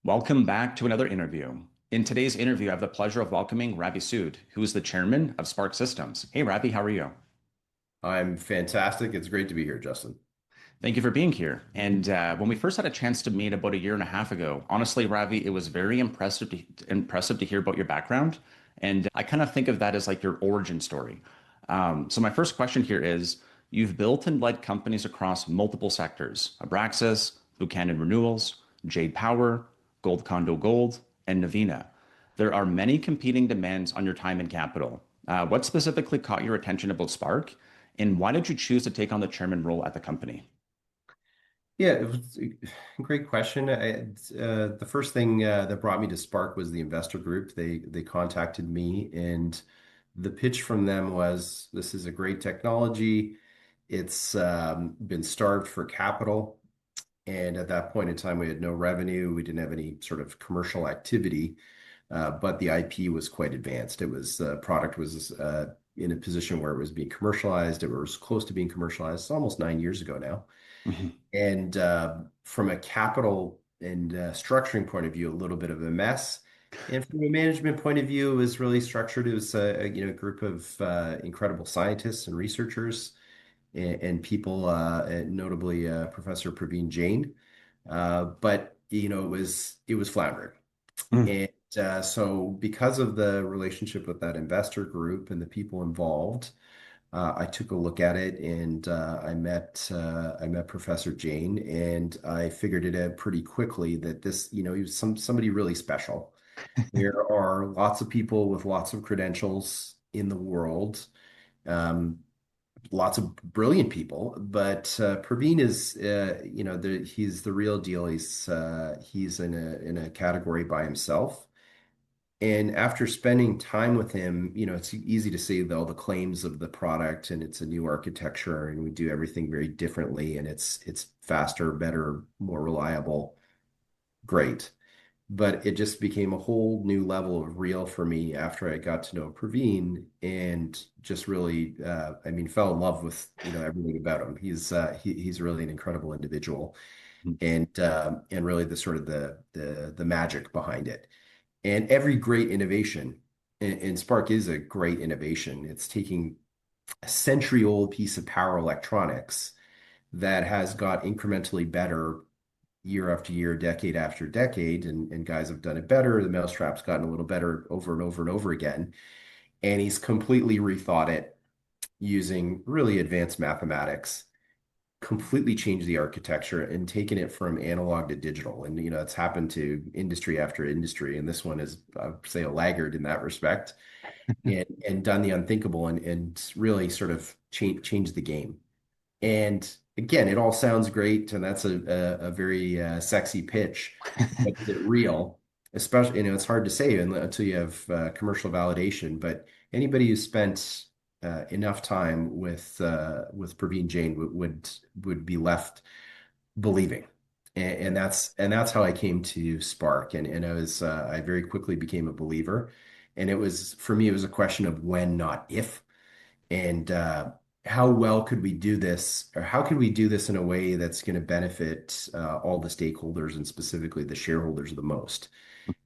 Welcome back to another interview. In today's interview, I have the pleasure of welcoming Ravi Sood, who is the chairman of SPARQ Systems. Hey, Ravi, how are you? I'm fantastic. It's great to be here, Justin. Thank you for being here. And when we first had a chance to meet about a year and a half ago, honestly, Ravi, it was very impressive to hear about your background. And I kind of think of that as like your origin story. So my first question here is, you've built and led companies across multiple sectors: Abraxas, Buchanan Renewals, Jade Power, Gold Condo Gold, and Navina. There are many competing demands on your time and capital. What specifically caught your attention about Spark, and why did you choose to take on the chairman role at the company? Yeah, it was a great question. The first thing that brought me to Spark was the investor group. They contacted me, and the pitch from them was, "This is a great technology. It's been starved for capital." And at that point in time, we had no revenue. We didn't have any sort of commercial activity, but the IP was quite advanced. It was product was in a position where it was being commercialized. It was close to being commercialized almost 9 years ago now. Mhm. And from a capital and structuring point of view, a little bit of a mess. And from a management point of view, it was really structured. It was a group of incredible scientists and researchers and people, and notably Professor Praveen Jain. But it was floundering. Mm. And so because of the relationship with that investor group and the people involved, I took a look at it and I met Professor Jain, and I figured it out pretty quickly that this, he was somebody really special. There are lots of people with lots of credentials in the world, um, lots of brilliant people, but Praveen is, he's the real deal. He's in a category by himself. And after spending time with him, it's easy to say all the claims of the product and it's a new architecture and we do everything very differently and it's faster, better, more reliable. Great. But it just became a whole new level of real for me after I got to know Praveen and just really, fell in love with, everything about him. He's really an incredible individual and really the sort of the magic behind it. And every great innovation, and Spark is a great innovation. It's taking a century-old piece of power electronics that has got incrementally better year after year, decade after decade, and guys have done it better. The mousetrap's gotten a little better over and over and over again. And he's completely rethought it using really advanced mathematics, completely changed the architecture and taken it from analog to digital. And it's happened to industry after industry, and this one is, I would say, a laggard in that respect, and done the unthinkable and really sort of changed the game. And again, it all sounds great, and that's a very sexy pitch, but is it real? Especially, it's hard to say until you have commercial validation. But anybody who spent enough time with Praveen Jain would be left believing, and that's how I came to Spark, and I very quickly became a believer, and it was for me it was a question of when, not if, and how well could we do this, or how could we do this in a way that's going to benefit all the stakeholders and specifically the shareholders the most.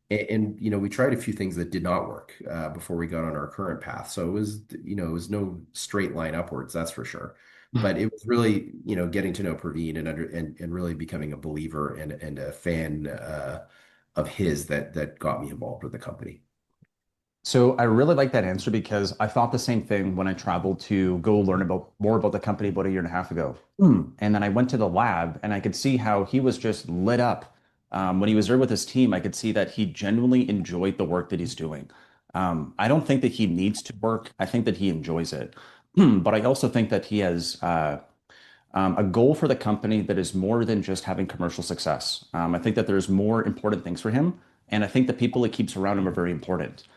And we tried a few things that did not work before we got on our current path. So it was no straight line upwards, that's for sure. But it was really, getting to know Praveen and really becoming a believer and a fan of his that got me involved with the company. So I really like that answer because I thought the same thing when I traveled to go learn about more about the company about a year and a half ago. And then I went to the lab and I could see how he was just lit up. When he was there with his team, I could see that he genuinely enjoyed the work that he's doing. I don't think that he needs to work. I think that he enjoys it. But I also think that he has a goal for the company that is more than just having commercial success. I think that there's more important things for him, and I think the people he keeps around him are very important.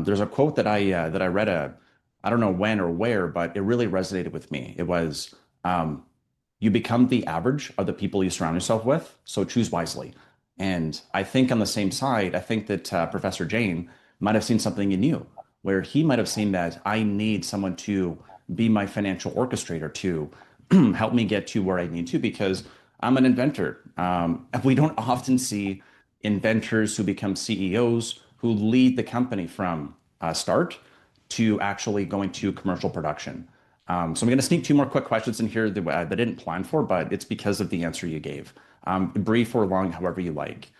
There's a quote that I read I don't know when or where, but it really resonated with me. It was, "You become the average of the people you surround yourself with, so choose wisely." And I think on the same side, I think that Professor Jain might have seen something in you, where he might have seen that I need someone to be my financial orchestrator to help me get to where I need to because I'm an inventor. We don't often see inventors who become CEOs who lead the company from start to actually going to commercial production. So I'm going to sneak two more quick questions in here that I didn't plan for, but it's because of the answer you gave. Brief or long, however you like.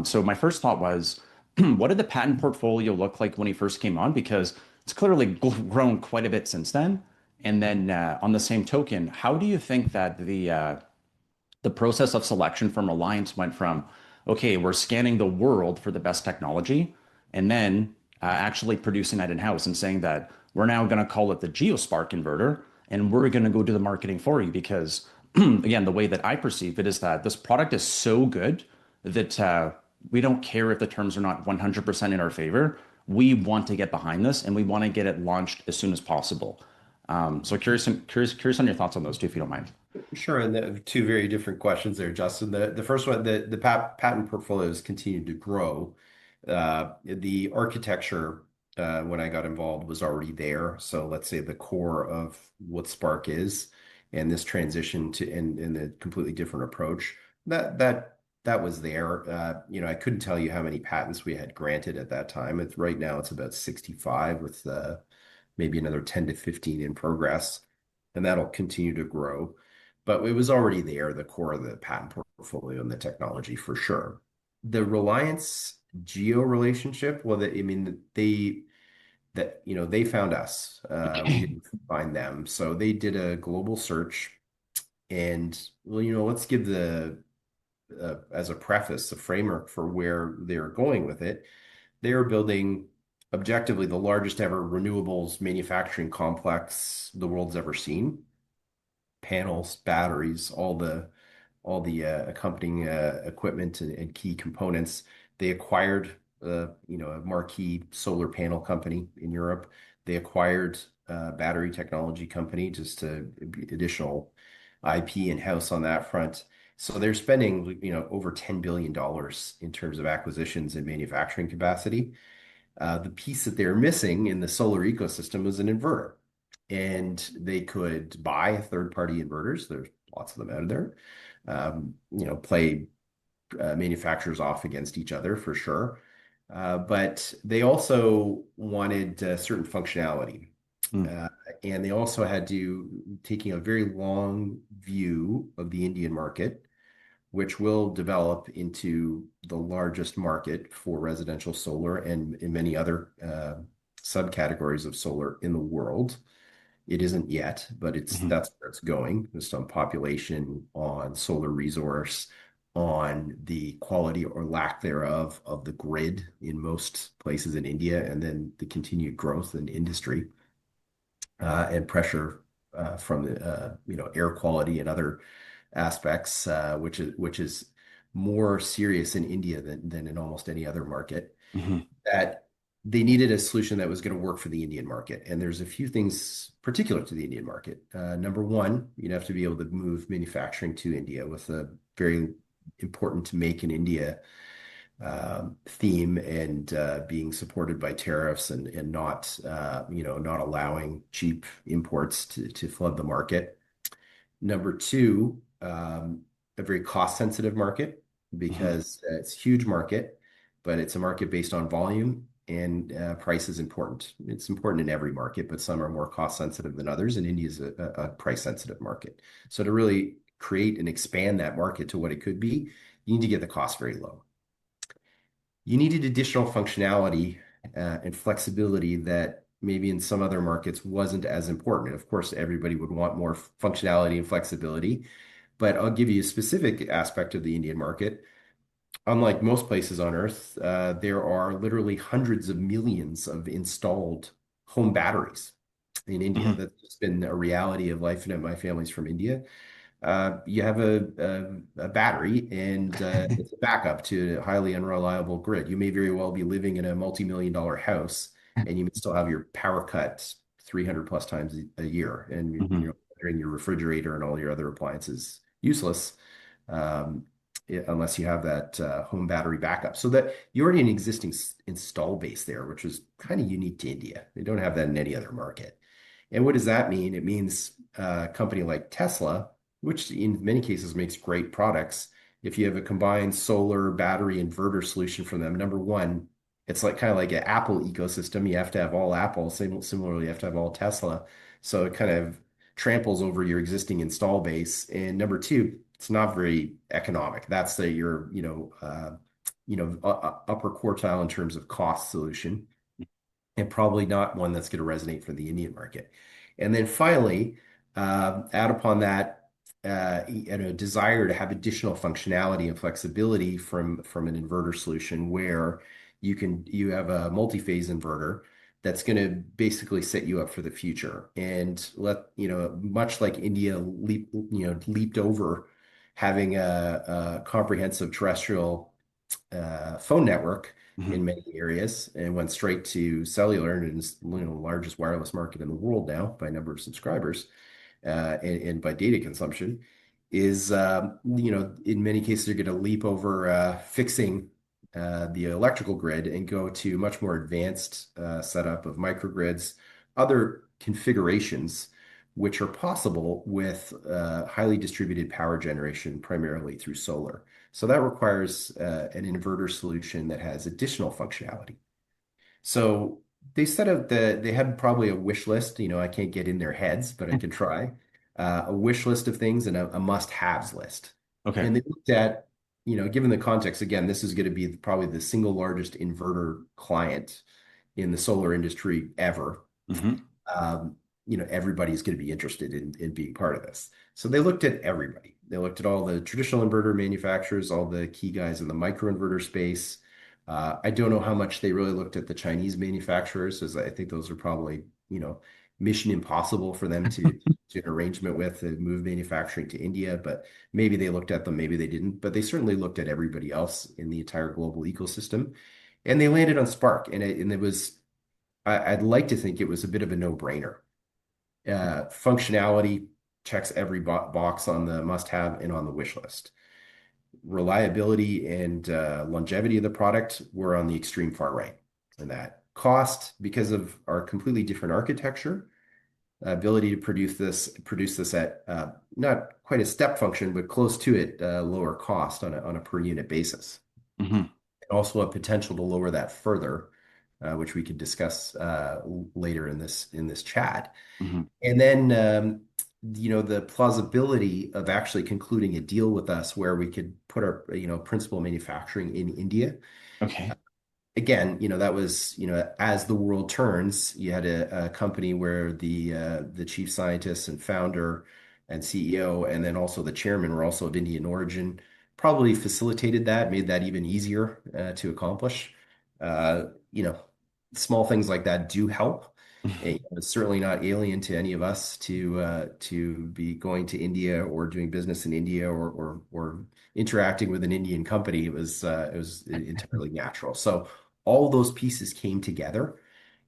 So my first thought was, what did the patent portfolio look like when he first came on? Because it's clearly grown quite a bit since then. And then on the same token, how do you think that the process of selection from Reliance went from, okay, we're scanning the world for the best technology, and then actually producing that in house and saying that we're now going to call it the GeoSpark inverter, and we're going to go do the marketing for you because, again, the way that I perceive it is that this product is so good that we don't care if the terms are not 100% in our favor. We want to get behind this and we want to get it launched as soon as possible. So curious on your thoughts on those two, if you don't mind. Sure, and the two very different questions there, Justin. The first one, the patent portfolios continued to grow. The architecture, when I got involved, was already there. So let's say the core of what Spark is, and this transition to in a completely different approach, that was there. I couldn't tell you how many patents we had granted at that time. Right now it's about 65 with maybe another 10 to 15 in progress, and that'll continue to grow. But it was already there, the core of the patent portfolio and the technology for sure. The Reliance Geo relationship, well, I mean, they found us. We didn't find them. So they did a global search and, well, let's give as a preface, the framework for where they're going with it. They're building objectively the largest ever renewables manufacturing complex the world's ever seen. Panels, batteries, all the accompanying equipment and key components. They acquired a marquee solar panel company in Europe. They acquired a battery technology company, just to additional IP in-house on that front. So they're spending over $10 billion in terms of acquisitions and manufacturing capacity. The piece that they're missing in the solar ecosystem is an inverter. And they could buy third-party inverters. There's lots of them out there. Play manufacturers off against each other for sure. But they also wanted certain functionality. Mm. And they also had to, taking a very long view of the Indian market, which will develop into the largest market for residential solar and in many other subcategories of solar in the world. It isn't yet, but Mhm. that's where it's going, just on population, on solar resource, on the quality or lack thereof of the grid in most places in India, and then the continued growth in industry and pressure from the air quality and other aspects, which is more serious in India than in almost any other market. Mhm. That they needed a solution that was going to work for the Indian market. And there's a few things particular to the Indian market. Number one, you'd have to be able to move manufacturing to India with a very important to make in India theme and being supported by tariffs and not allowing cheap imports to flood the market. Number two, a very cost-sensitive market Mhm. because it's a huge market, but it's a market based on volume and price is important. It's important in every market, but some are more cost-sensitive than others, and India is a price-sensitive market. So to really create and expand that market to what it could be, you need to get the cost very low. You needed additional functionality and flexibility that maybe in some other markets wasn't as important. Of course, everybody would want more functionality and flexibility, but I'll give you a specific aspect of the Indian market. Unlike most places on Earth, there are literally hundreds of millions of installed home batteries in India. Mhm. That's just been a reality of life, and my family's from India. You have a battery and it's a backup to a highly unreliable grid. You may very well be living in a multi-million-dollar house and you may still have your power cut 300 plus times a year, and Mhm. your refrigerator and all your other appliances useless um, unless you have that home battery backup. So that you already an existing install base there, which is kind of unique to India. They don't have that in any other market. And what does that mean? It means a company like Tesla, which in many cases makes great products, if you have a combined solar battery inverter solution from them, number one, it's like kind of like an Apple ecosystem. You have to have all Apple. Similarly, you have to have all Tesla. So it kind of tramples over your existing install base. And number two, it's not very economic. That's your, upper quartile in terms of cost solution, and probably not one that's going to resonate for the Indian market. And then finally, add upon that, a desire to have additional functionality and flexibility from an inverter solution where you have a multi-phase inverter that's going to basically set you up for the future. And much like India leaped over having a comprehensive terrestrial phone network Hmm. in many areas and went straight to cellular, and it's the largest wireless market in the world now by number of subscribers, and by data consumption, is in many cases you're going to leap over fixing the electrical grid and go to much more advanced setup of microgrids, other configurations which are possible with highly distributed power generation, primarily through solar. So that requires an inverter solution that has additional functionality. So they had probably a wish list. I can't get in their heads, but I can try. A wish list of things and a must-haves list. Okay. And they looked at, given the context, again, this is going to be probably the single largest inverter client in the solar industry ever. Hmm. um, everybody's going to be interested in being part of this. So they looked at everybody. They looked at all the traditional inverter manufacturers, all the key guys in the microinverter space. I don't know how much they really looked at the Chinese manufacturers, as I think those are probably, mission impossible for them to an arrangement with to move manufacturing to India. But maybe they looked at them, maybe they didn't. But they certainly looked at everybody else in the entire global ecosystem, and they landed on SPARQ. And it was I'd like to think it was a bit of a no-brainer. Functionality checks every box on the must-have and on the wish list. Reliability and longevity of the product were on the extreme far right. And that cost, because of our completely different architecture, ability to produce this at not quite a step function, but close to it, lower cost on a per unit basis. Hmm. Also a potential to lower that further, which we could discuss later in this chat. Hmm. And then the plausibility of actually concluding a deal with us where we could put our principal manufacturing in India. Okay. Again, that was, as the world turns, you had a company where the chief scientist and founder and CEO, and then also the chairman were also of Indian origin, probably facilitated that, made that even easier to accomplish. Uh, you know, Small things like that do help. It's certainly not alien to any of us to be going to India or doing business in India or interacting with an Indian company. It was entirely natural. So all those pieces came together,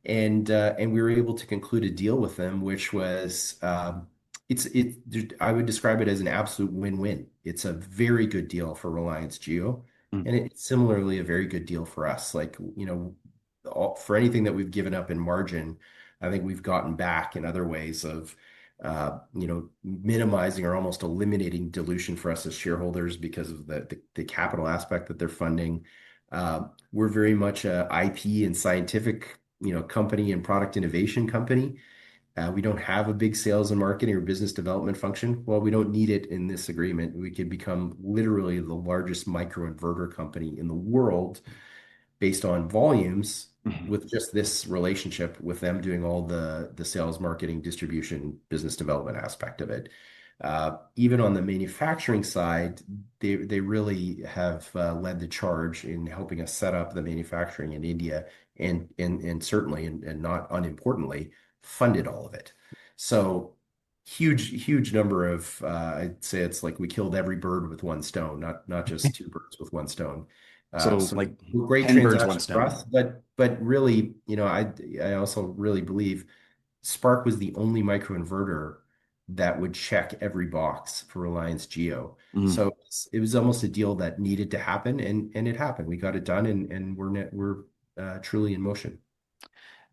and we were able to conclude a deal with them, which was I would describe it as an absolute win-win. It's a very good deal for Reliance Geo, and it's similarly a very good deal for us. Like, for anything that we've given up in margin, I think we've gotten back in other ways of minimizing or almost eliminating dilution for us as shareholders because of the capital aspect that they're funding. We're very much a IP and scientific, company and product innovation company. We don't have a big sales and marketing or business development function. Well, we don't need it in this agreement. We could become literally the largest microinverter company in the world based on volumes Hmm. with just this relationship with them doing all the sales, marketing, distribution, business development aspect of it. Even on the manufacturing side, they really have led the charge in helping us set up the manufacturing in India, and certainly, and not unimportantly, funded all of it. So huge number of I'd say it's like we killed every bird with one stone, not just two birds with one stone. So So like great 10 birds, one transaction for stone. us, but really, I also really believe SPARQ was the only microinverter that would check every box for Reliance Geo. Mm. So it was almost a deal that needed to happen, and it happened. We got it done, and we're truly in motion.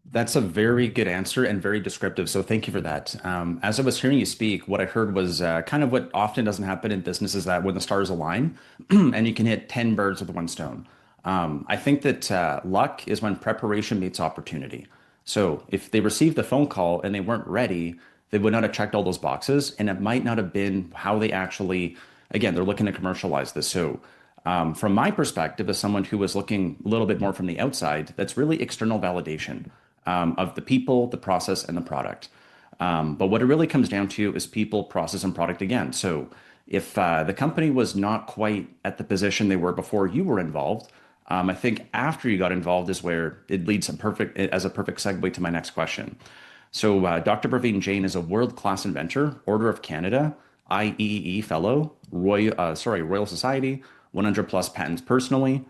That's a very good answer and very descriptive. So thank you for that. As I was hearing you speak, what I heard was kind of what often doesn't happen in business is that when the stars align and you can hit 10 birds with one stone. I think that luck is when preparation meets opportunity. So if they received the phone call and they weren't ready, they would not have checked all those boxes, and it might not have been how they actually, again, they're looking to commercialize this. So from my perspective, as someone who was looking a little bit more from the outside, that's really external validation of the people, the process, and the product. But what it really comes down to is people, process, and product again. So if the company was not quite at the position they were before you were involved, I think after you got involved is where it leads as a perfect segue to my next question. So Dr. Praveen Jain is a world-class inventor, Order of Canada, IEEE Fellow, Royal Society, 100 plus patents personally.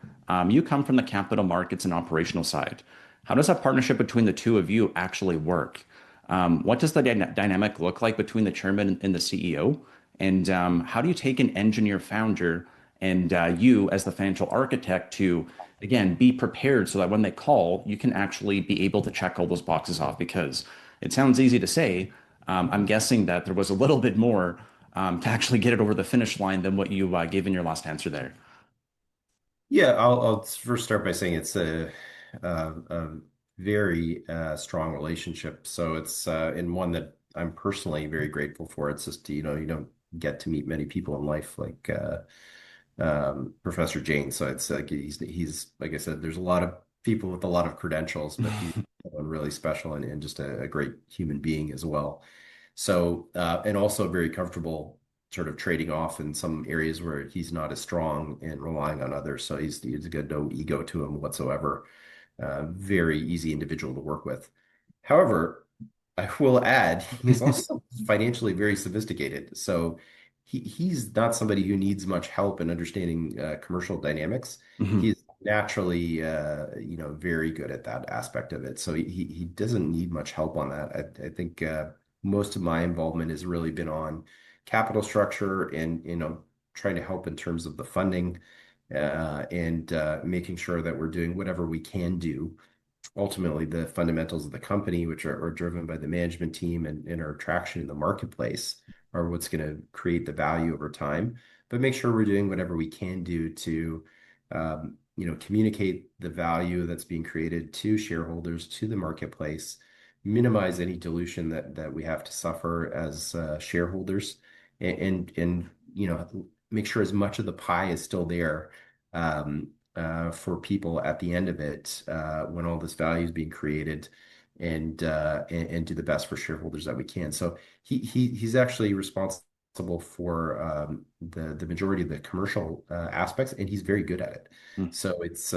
You come from the capital markets and operational side. How does that partnership between the two of you actually work? What does the dynamic look like between the chairman and the CEO? And how do you take an engineer founder and you as the financial architect to, again, be prepared so that when they call, you can actually be able to check all those boxes off? Because it sounds easy to say. I'm guessing that there was a little bit more to actually get it over the finish line than what you gave in your last answer there. Yeah, I'll first start by saying it's a very strong relationship. So it's and one that I'm personally very grateful for. It's just, you don't get to meet many people in life like Professor Jain. So it's like he's like I said, there's a lot of people with a lot of credentials, but he's someone really special and just a great human being as well. So and also very comfortable sort of trading off in some areas where he's not as strong and relying on others. So he's got no ego to him whatsoever. Very easy individual to work with. However, I will add, he's also financially very sophisticated. So he's not somebody who needs much help in understanding commercial dynamics. Mhm. He's naturally, very good at that aspect of it. So he doesn't need much help on that. I think most of my involvement has really been on capital structure and, trying to help in terms of the funding and making sure that we're doing whatever we can do. Ultimately, the fundamentals of the company, which are driven by the management team and our traction in the marketplace, are what's going to create the value over time. But make sure we're doing whatever we can do to, communicate the value that's being created to shareholders, to the marketplace, minimize any dilution that we have to suffer as shareholders, and make sure as much of the pie is still there. For people at the end of it when all this value is being created and do the best for shareholders that we can. So he's actually responsible for the majority of the commercial aspects, and he's very good at it. So it's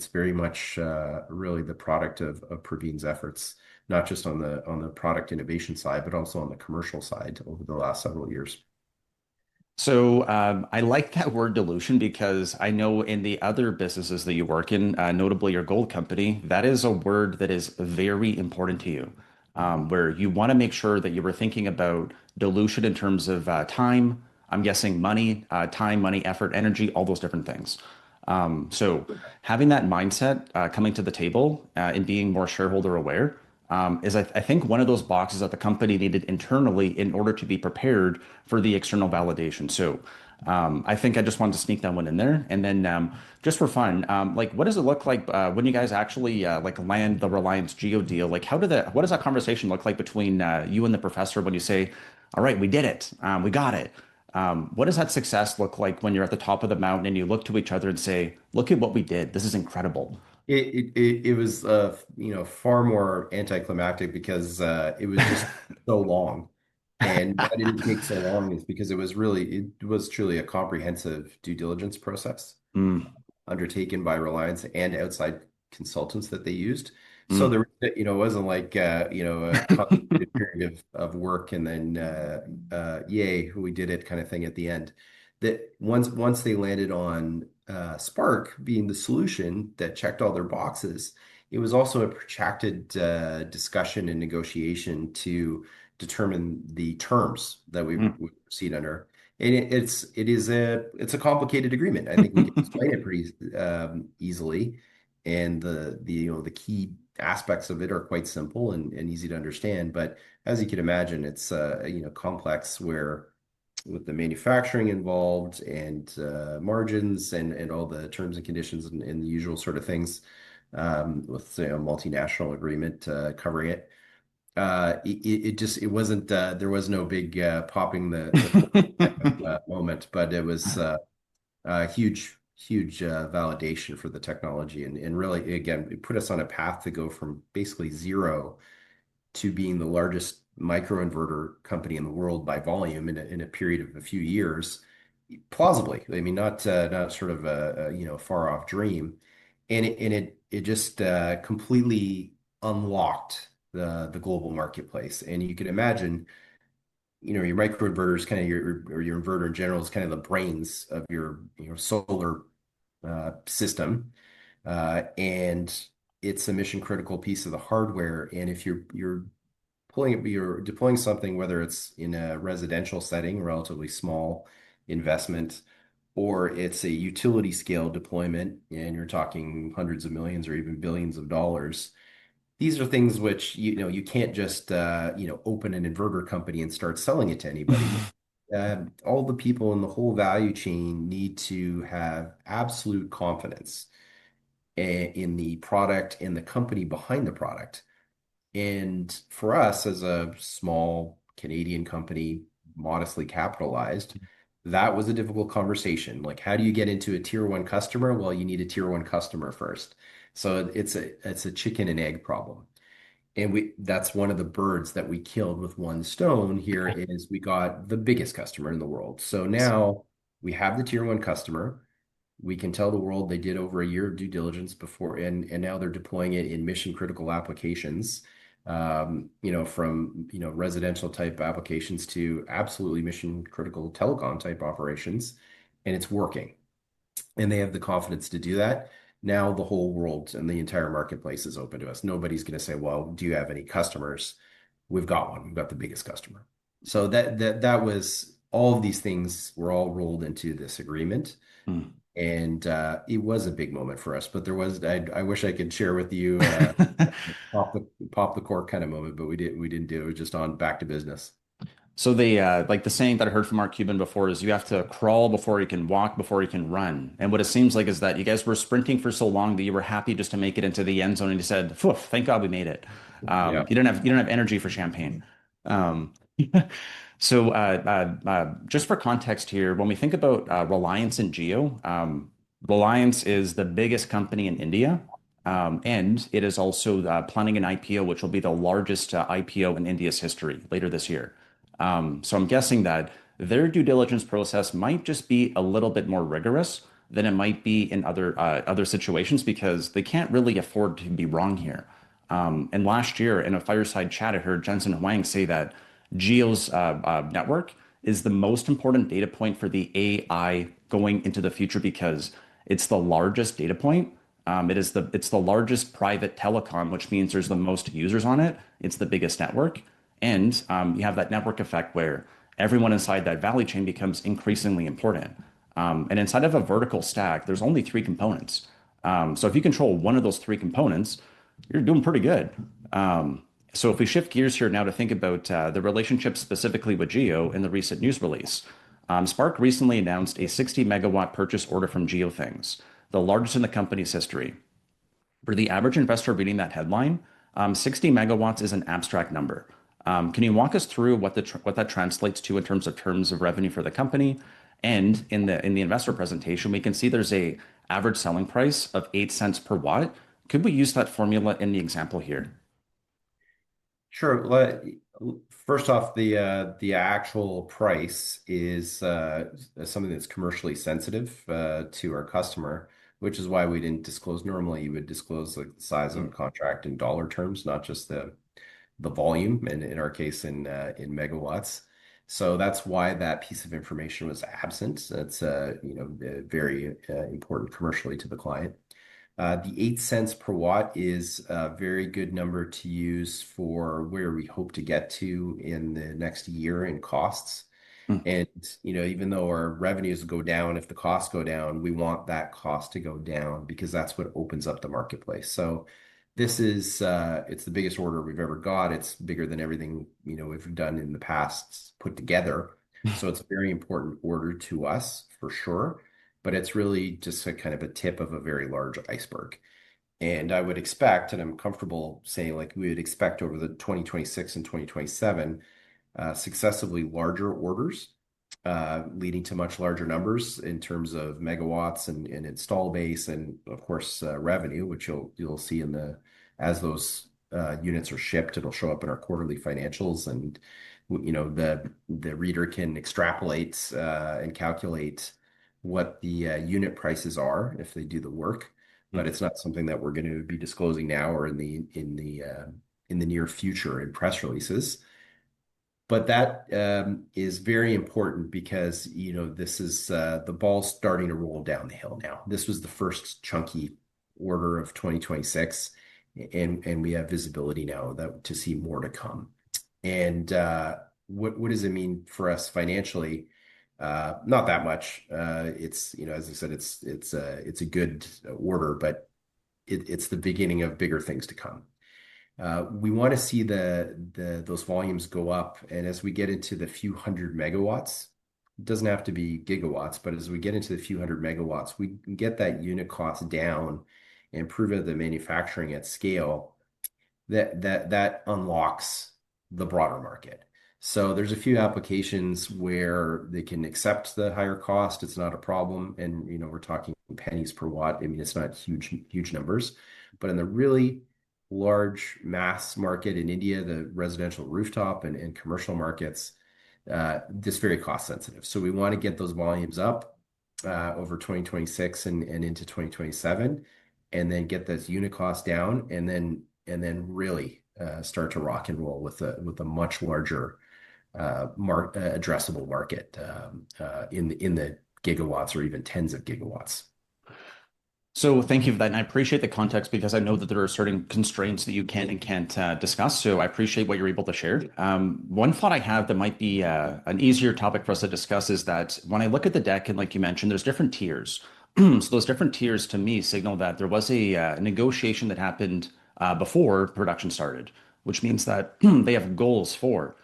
very much really the product of Praveen's efforts, not just on the product innovation side, but also on the commercial side over the last several years. So I like that word dilution because I know in the other businesses that you work in, notably your gold company, that is a word that is very important to you, where you want to make sure that you were thinking about dilution in terms of time. I'm guessing money, time, money, effort, energy, all those different things. So having that mindset coming to the table and being more shareholder aware is I think one of those boxes that the company needed internally in order to be prepared for the external validation. So I think I just wanted to sneak that one in there. And then just for fun, like what does it look like when you guys actually like land the Reliance Geo deal? Like what does that conversation look like between you and the professor when you say, all right, we did it, we got it. What does that success look like when you're at the top of the mountain and you look to each other and say, look at what we did. This is incredible. It was far more anticlimactic because it was just so long. And why did it take so long is because it was truly a comprehensive due diligence process Mm, undertaken by Reliance and outside consultants that they used. So mm. there, it wasn't like a concentrated period of work and then yay, we did it kind of thing at the end. That once they landed on SPARQ being the solution that checked all their boxes, it was also a protracted discussion and negotiation to determine the terms that we Mm. would proceed under. And it's a complicated agreement. I think we can explain it pretty easily. and the key aspects of it are quite simple and easy to understand. But as you can imagine, it's complex where with the manufacturing involved and margins and all the terms and conditions and the usual sort of things with say a multinational agreement covering it. It wasn't there was no big popping the cork type of moment, but it was a huge validation for the technology and really again it put us on a path to go from basically zero to being the largest microinverter company in the world by volume in a period of a few years, plausibly. I mean, not sort of a far off dream, and it just completely unlocked the global marketplace. And you can imagine, your microinverter is kind of your inverter in general is kind of the brains of your solar system, and it's a mission critical piece of the hardware. And if you're deploying something, whether it's in a residential setting, relatively small investment, or it's a utility scale deployment, and you're talking hundreds of millions or even billions of dollars. These are things which you can't just open an inverter company and start selling it to anybody. All the people in the whole value chain need to have absolute confidence in the product and the company behind the product. And for us, as a small Canadian company, modestly capitalized, that was a difficult conversation. Like, how do you get into a tier one customer? Well, you need a tier one customer first. So it's a chicken and egg problem. And that's one of the birds that we killed with one stone here is we got the biggest customer in the world. So now we have the tier one customer. We can tell the world they did over a year of due diligence before, and now they're deploying it in mission critical applications, from residential type applications to absolutely mission critical telecom type operations, and it's working. And they have the confidence to do that. Now the whole world and the entire marketplace is open to us. Nobody's going to say, "Well, do you have any customers?" We've got one. We've got the biggest customer. So that was all of these things were all rolled into this agreement. Hmm. And it was a big moment for us, but I wish I could share with you pop the cork kind of moment, but we didn't do it. It was just on back to business. So they like the saying that I heard from Mark Cuban before is you have to crawl before you can walk before you can run. And what it seems like is that you guys were sprinting for so long that you were happy just to make it into the end zone and you said, "Phew, thank God we made it." Yeah. You don't have energy for champagne. Um, just for context here, when we think about Reliance and Geo, Reliance is the biggest company in India, and it is also planning an IPO, which will be the largest IPO in India's history later this year. So I'm guessing that their due diligence process might just be a little bit more rigorous than it might be in other situations because they can't really afford to be wrong here. And last year in a fireside chat, I heard Jensen Huang say that Geo's network is the most important data point for the AI going into the future because it's the largest data point. It's the largest private telecom, which means there's the most users on it. It's the biggest network. And you have that network effect where everyone inside that value chain becomes increasingly important. And inside of a vertical stack, there's only three components. So if you control one of those three components, you're doing pretty good. So if we shift gears here now to think about the relationship specifically with Geo in the recent news release, SPARQ recently announced a 60 megawatt purchase order from GeoThings, the largest in the company's history. For the average investor reading that headline, 60 megawatts is an abstract number. Can you walk us through what that translates to in terms of revenue for the company? And in the investor presentation, we can see there's a average selling price of 8 cents per watt. Could we use that formula in the example here? Sure. First off, the actual price is something that's commercially sensitive to our customer, which is why we didn't disclose. Normally, you would disclose like the size of a contract in dollar terms, not just the volume, and in our case, in megawatts. So that's why that piece of information was absent. That's very important commercially to the client. The 8 cents per watt is a very good number to use for where we hope to get to in the next year in costs. Mm. And, even though our revenues go down, if the costs go down, we want that cost to go down because that's what opens up the marketplace. So this is, it's the biggest order we've ever got. It's bigger than everything, we've done in the past put together. So it's a very important order to us for sure, but it's really just a kind of a tip of a very large iceberg. And I would expect, and I'm comfortable saying like we would expect over the 2026 and 2027, successively larger orders, leading to much larger numbers in terms of megawatts and install base, and of course revenue, which you'll see as those units are shipped, it'll show up in our quarterly financials, and the reader can extrapolate and calculate what the unit prices are if they do the work. But it's not something that we're going to be disclosing now or in the near future in press releases. But that is very important because this is the ball's starting to roll down the hill now. This was the first chunky order of 2026, and we have visibility now that to see more to come. And what does it mean for us financially? Not that much. It's as I said, it's a good order, but it's the beginning of bigger things to come. We want to see those volumes go up, and as we get into the few hundred megawatts, it doesn't have to be gigawatts, but as we get into the few hundred megawatts, we can get that unit cost down and improve the manufacturing at scale. That unlocks the broader market. So there's a few applications where they can accept the higher cost. It's not a problem, and we're talking pennies per watt. I mean, it's not huge numbers, but in the really large mass market in India, the residential rooftop and commercial markets, this very cost sensitive. So we want to get those volumes up over 2026 and into 2027, and then get those unit costs down, and then really start to rock and roll with a much larger addressable market in the gigawatts or even tens of gigawatts. So thank you for that. And I appreciate the context because I know that there are certain constraints that you can and can't discuss. So I appreciate what you're able to share. One thought I have that might be an easier topic for us to discuss is that when I look at the deck, and like you mentioned, there's different tiers. So those different tiers to me signal that there was a negotiation that happened before production started, which means that they have goals for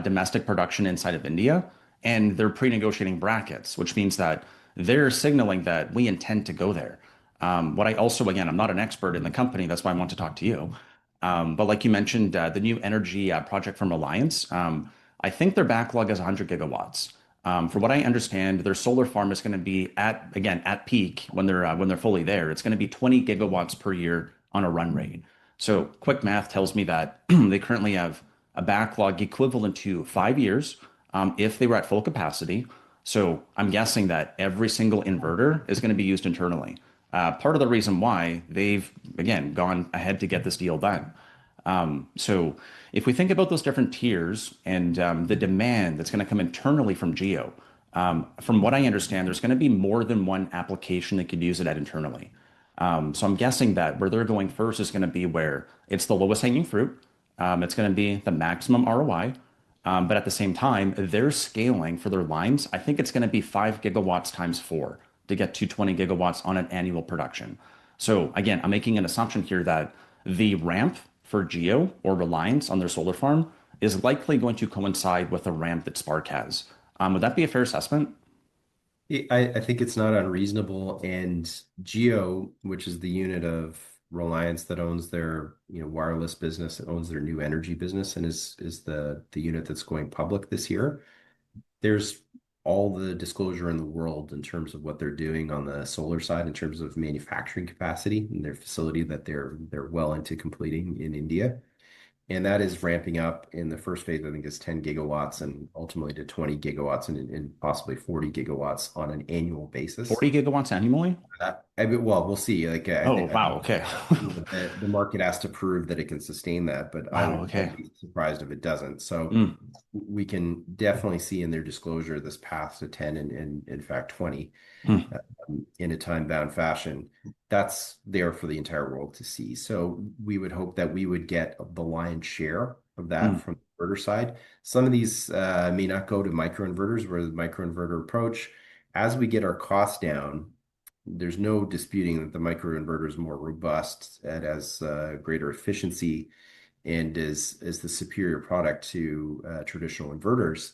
domestic production inside of India, and they're pre-negotiating brackets, which means that they're signaling that we intend to go there. What I also, again, I'm not an expert in the company. That's why I want to talk to you. But like you mentioned, the new energy project from Reliance, I think their backlog is 100 gigawatts. From what I understand, their solar farm is going to be at peak when they're fully there. It's going to be 20 gigawatts per year on a run rate. So quick math tells me that they currently have a backlog equivalent to 5 years if they were at full capacity. So I'm guessing that every single inverter is going to be used internally. Part of the reason why they've, again, gone ahead to get this deal done. So if we think about those different tiers and the demand that's going to come internally from Geo, from what I understand, there's going to be more than one application that could use it at internally. So I'm guessing that where they're going first is going to be where it's the lowest hanging fruit. It's going to be the maximum ROI. But at the same time, they're scaling for their lines. I think it's going to be 5 gigawatts times four to get to 20 gigawatts on an annual production. So again, I'm making an assumption here that the ramp for Geo or Reliance on their solar farm is likely going to coincide with the ramp that SPARQ has. Would that be a fair assessment? I think it's not unreasonable. And Geo, which is the unit of Reliance that owns their wireless business, that owns their new energy business, and is the unit that's going public this year. There's all the disclosure in the world in terms of what they're doing on the solar side in terms of manufacturing capacity in their facility that they're well into completing in India. And that is ramping up in the first phase, I think is 10 gigawatts and ultimately to 20 gigawatts and possibly 40 gigawatts on an annual basis. 40 gigawatts annually? Well, we'll see. Like Oh, I wow. think Okay. the market has to prove that it can sustain that, but Wow. Okay. I'd be surprised if it doesn't. So Mm, we can definitely see in their disclosure this path to 10 and in fact 20 mm, in a time-bound fashion. That's there for the entire world to see. So we would hope that we would get the lion's share of that mm, from inverter side. Some of these may not go to microinverters, where the microinverter approach, as we get our costs down, there's no disputing that the microinverter is more robust, it has greater efficiency, and is the superior product to traditional inverters.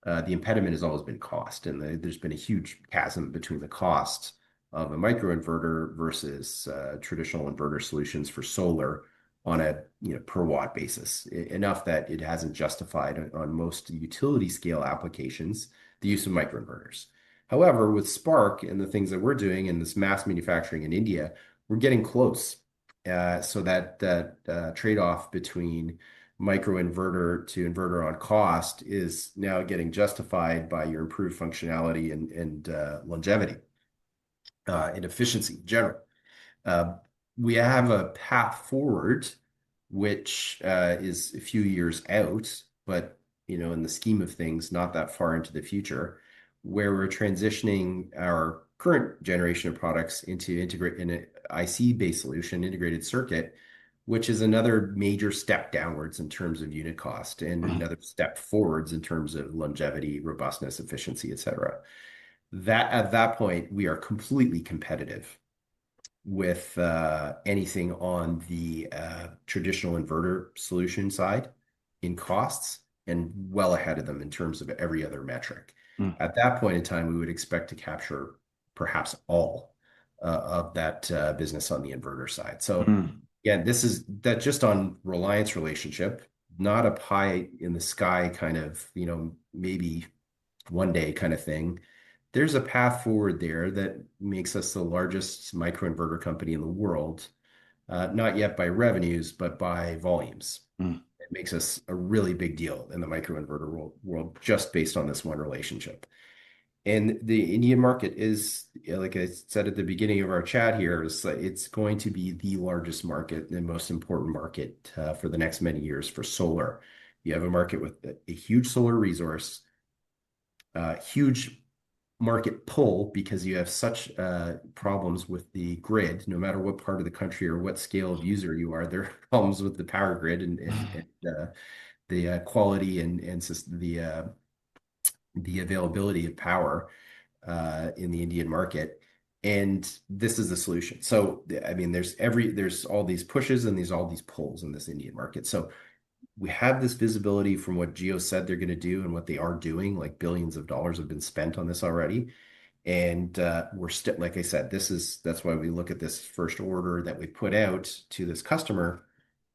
The impediment has always been cost, and there's been a huge chasm between the cost of a microinverter versus traditional inverter solutions for solar on a per watt basis, enough that it hasn't justified on most utility scale applications the use of microinverters. However, with SPARQ and the things that we're doing in this mass manufacturing in India, we're getting close. So that trade-off between microinverter to inverter on cost is now getting justified by your improved functionality and longevity and efficiency in general. Uh, we have a path forward, which is a few years out, but in the scheme of things, not that far into the future, where we're transitioning our current generation of products into integrate in an IC-based solution, integrated circuit, which is another major step downwards in terms of unit cost and another step forwards in terms of longevity, robustness, efficiency, et cetera. That at that point, we are completely competitive with anything on the traditional inverter solution side in costs and well ahead of them in terms of every other metric. Mm. At that point in time, we would expect to capture perhaps all of that business on the inverter side. So Mm. again, this is that just on Reliance relationship, not a pie in the sky kind of, maybe one day kind of thing. There's a path forward there that makes us the largest microinverter company in the world, not yet by revenues, but by volumes. Mm. It makes us a really big deal in the microinverter world just based on this one relationship. And the Indian market is, like I said at the beginning of our chat here, it's going to be the largest market and most important market for the next many years for solar. You have a market with a huge solar resource, huge market pull because you have such problems with the grid, no matter what part of the country or what scale of user you are, there are problems with the power grid and the quality and the availability of power in the Indian market. And this is the solution. So, I mean, there's all these pushes and all these pulls in this Indian market. So we have this visibility from what Geo said they're going to do and what they are doing. Like billions of dollars have been spent on this already. And we're still, like I said, that's why we look at this first order that we put out to this customer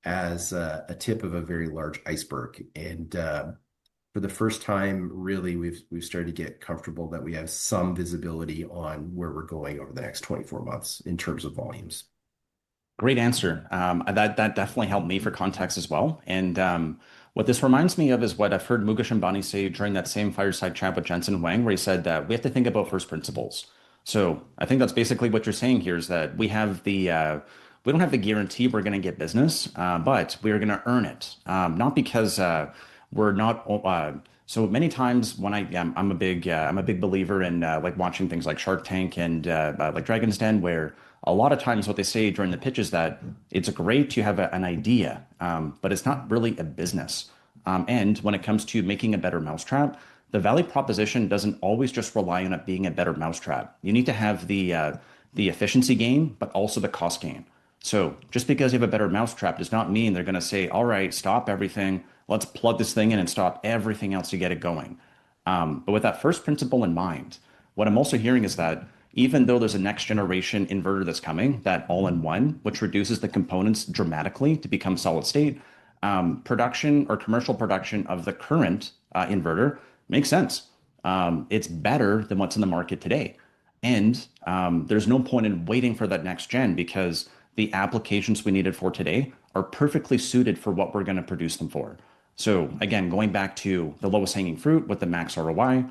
as a tip of a very large iceberg. And for the first time, really, we've started to get comfortable that we have some visibility on where we're going over the next 24 months in terms of volumes. Great answer. That definitely helped me for context as well. And what this reminds me of is what I've heard Mukesh Ambani say during that same fireside chat with Jensen Huang, where he said that we have to think about first principles. So I think that's basically what you're saying here is that we don't have the guarantee we're going to get business, but we are going to earn it. Not because we're not. So many times when I'm a big believer in like watching things like Shark Tank and like Dragon's Den, where a lot of times what they say during the pitch is that it's great to have an idea, but it's not really a business. And when it comes to making a better mousetrap, the value proposition doesn't always just rely on it being a better mousetrap. You need to have the efficiency gain, but also the cost gain. So just because you have a better mousetrap does not mean they're going to say, all right, stop everything. Let's plug this thing in and stop everything else to get it going. But with that first principle in mind, what I'm also hearing is that even though there's a next generation inverter that's coming, that all in one, which reduces the components dramatically to become solid state, production or commercial production of the current inverter makes sense. It's better than what's in the market today. And there's no point in waiting for that next gen because the applications we needed for today are perfectly suited for what we're going to produce them for. So again, going back to the lowest hanging fruit with the max ROI,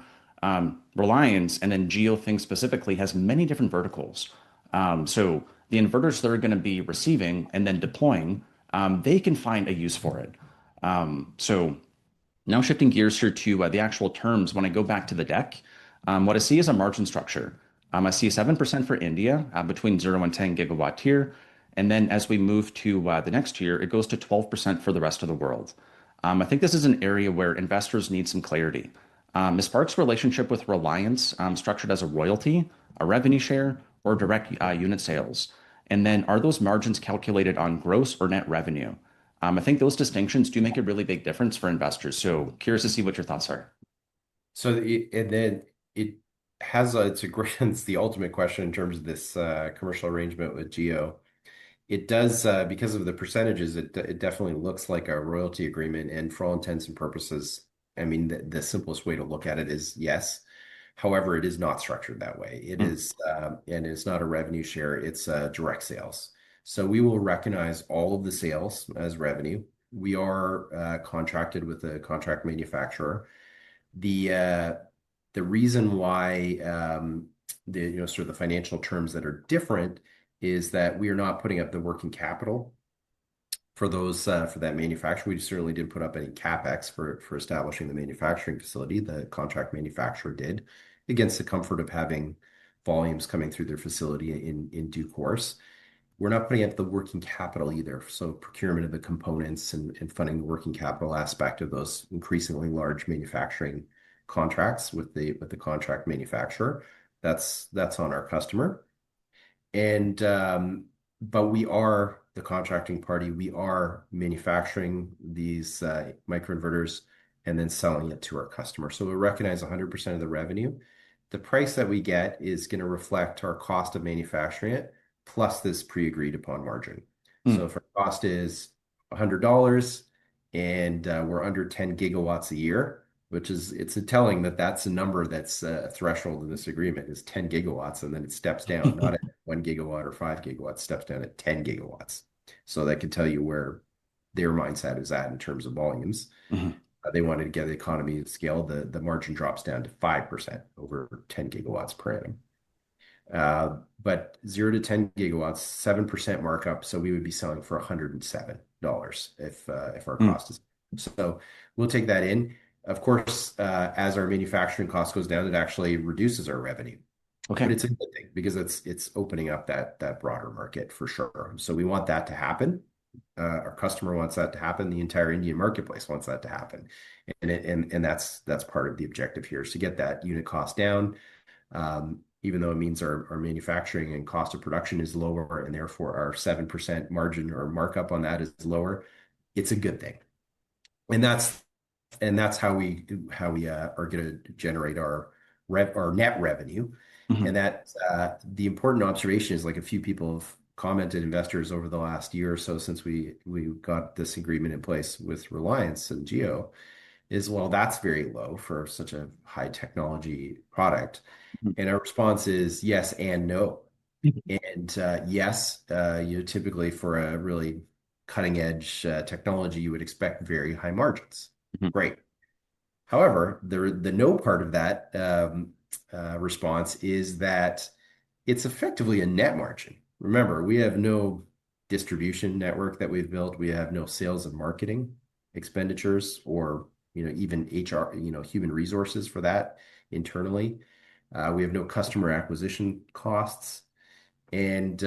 Reliance and then Geo Think specifically has many different verticals. So the inverters they're going to be receiving and then deploying, they can find a use for it. So now shifting gears here to the actual terms, when I go back to the deck, what I see is a margin structure. I see 7% for India between 0 and 10 gigawatt tier. And then as we move to the next tier, it goes to 12% for the rest of the world. I think this is an area where investors need some clarity. Is SPARQ's relationship with Reliance structured as a royalty, a revenue share, or direct unit sales? And then are those margins calculated on gross or net revenue? I think those distinctions do make a really big difference for investors. So curious to see what your thoughts are. And then it it's a great, it's the ultimate question in terms of this commercial arrangement with Geo. It does, because of the percentages, it definitely looks like a royalty agreement. And for all intents and purposes, I mean, the simplest way to look at it is yes. However, it is not structured that way. It Mm, is, and it's not a revenue share, it's direct sales. So we will recognize all of the sales as revenue. We are contracted with a contract manufacturer. The uh, the reason why the sort of the financial terms that are different is that we are not putting up the working capital for those for that manufacturer. We certainly didn't put up any capex for establishing the manufacturing facility. The contract manufacturer did, against the comfort of having volumes coming through their facility in due course. We're not putting up the working capital either. So procurement of the components and funding the working capital aspect of those increasingly large manufacturing contracts with the contract manufacturer. That's on our customer. And but we are the contracting party. We are manufacturing these microinverters and then selling it to our customer. So we recognize 100% of the revenue. The price that we get is going to reflect our cost of manufacturing it plus this pre-agreed upon margin. So mm, if our cost is $100 and we're under 10 gigawatts a year, which is it's a telling that that's a number that's a threshold in this agreement is 10 gigawatts, and then it steps down, not at 1 gigawatt or 5 gigawatts, steps down at 10 gigawatts. So that can tell you where their mindset is at in terms of volumes. mhm, They wanted to get the economy of scale. The margin drops down to 5% over 10 gigawatts per annum. But 0 to 10 gigawatts, 7% markup. So we would be selling for $107 if our mm. cost is. So we'll take that in. Of course, as our manufacturing cost goes down, it actually reduces our revenue. But Okay. it's a good thing because it's opening up that broader market for sure. So we want that to happen. Our customer wants that to happen. The entire Indian marketplace wants that to happen, and that's part of the objective here is to get that unit cost down. Even though it means our manufacturing and cost of production is lower, and therefore our 7% margin or markup on that is lower, it's a good thing. And that's how we are going to generate our net revenue. And Mhm, that the important observation is like a few people have commented, investors over the last year or so since we got this agreement in place with Reliance and Geo, is well, that's very low for such a high technology product. mhm, And our response is yes and no. And yes, typically for a really cutting edge technology, you would expect very high margins. mhm, Great. However, the no part of that response is that it's effectively a net margin. Remember, we have no distribution network that we've built. We have no sales and marketing expenditures or even HR, human resources for that internally. We have no customer acquisition costs, and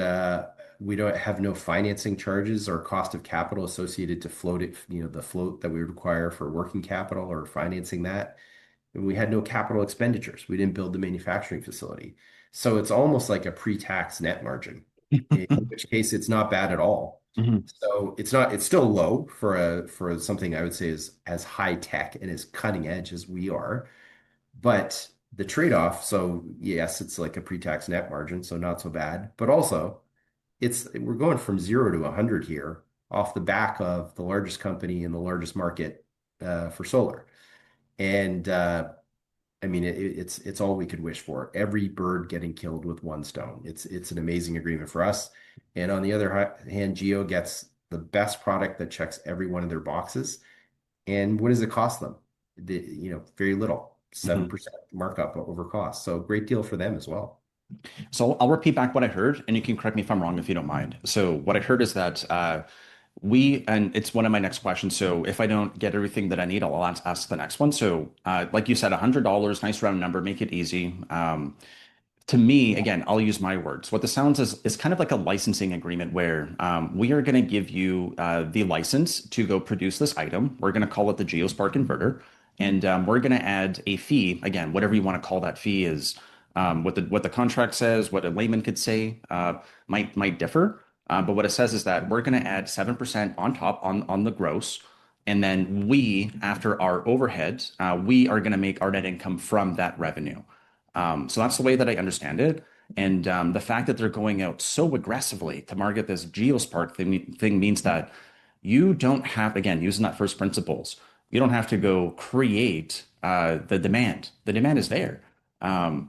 we don't have no financing charges or cost of capital associated to float it, the float that we would require for working capital or financing that. And we had no capital expenditures. We didn't build the manufacturing facility. So it's almost like a pre-tax net margin, in which case it's not bad at all. mhm, So it's still low for something I would say is as high tech and as cutting edge as we are. But the trade-off, so yes, it's like a pre-tax net margin, so not so bad. But also, we're going from 0 to 100 here off the back of the largest company in the largest market for solar. And I mean, it's all we could wish for. Every bird getting killed with one stone. It's an amazing agreement for us. And on the other hand, Geo gets the best product that checks every one of their boxes. And what does it cost them? Very little, mhm. 7% markup over cost. So great deal for them as well. So I'll repeat back what I heard, and you can correct me if I'm wrong if you don't mind. So what I heard is that and it's one of my next questions. So if I don't get everything that I need, I'll ask the next one. So like you said, $100, nice round number, make it easy. to me, again, I'll use my words. What this sounds is kind of like a licensing agreement where we are going to give you the license to go produce this item. We're going to call it the GeoSpark inverter, and we're going to add a fee. Again, whatever you want to call that fee is what the contract says, what a layman could say might differ. But what it says is that we're going to add 7% on top on the gross. And then we, after our overhead, we are going to make our net income from that revenue. So that's the way that I understand it. And the fact that they're going out so aggressively to market this GeoSpark thing means that you don't have, again, using that first principles, you don't have to go create the demand. The demand is there.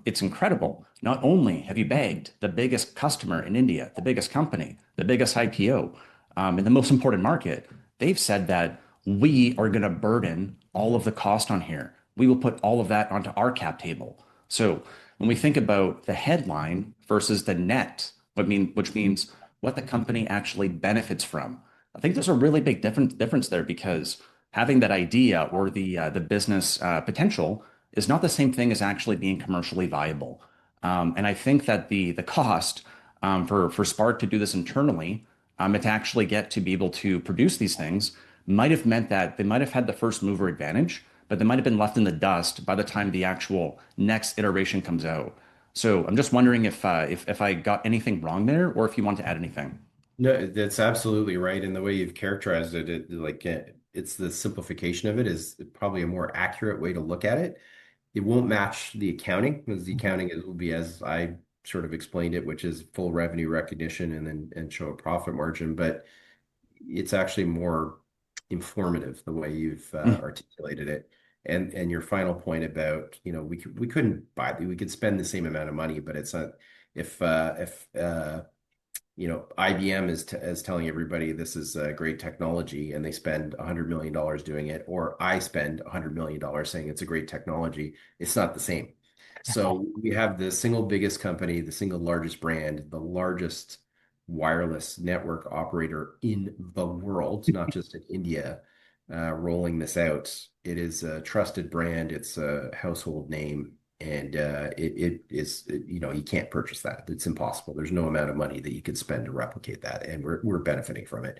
It's incredible. Not only have you bagged the biggest customer in India, the biggest company, the biggest IPO, in the most important market, they've said that we are going to burden all of the cost on here. We will put all of that onto our cap table. So when we think about the headline versus the net, which means what the company actually benefits from, I think there's a really big difference there because having that idea or the business potential is not the same thing as actually being commercially viable. And I think that the cost for Spark to do this internally, and to actually get to be able to produce these things, might have meant that they might have had the first mover advantage, but they might have been left in the dust by the time the actual next iteration comes out. So I'm just wondering if I got anything wrong there, or if you want to add anything. No, that's absolutely right. And the way you've characterized it, it's the simplification of it is probably a more accurate way to look at it. It won't match the accounting because the accounting will be as I sort of explained it, which is full revenue recognition and then and show a profit margin. But it's actually more informative the way you've Mm. articulated it. And your final point about, we couldn't buy, we could spend the same amount of money, but it's not if IBM is telling everybody this is great technology and they spend $100 million doing it, or I spend $100 million saying it's a great technology, it's not the same. So we have the single biggest company, the single largest brand, the largest wireless network operator in the world, not just in India, rolling this out. It is a trusted brand. It's a household name. And it is, you can't purchase that. It's impossible. There's no amount of money that you could spend to replicate that. And we're benefiting from it.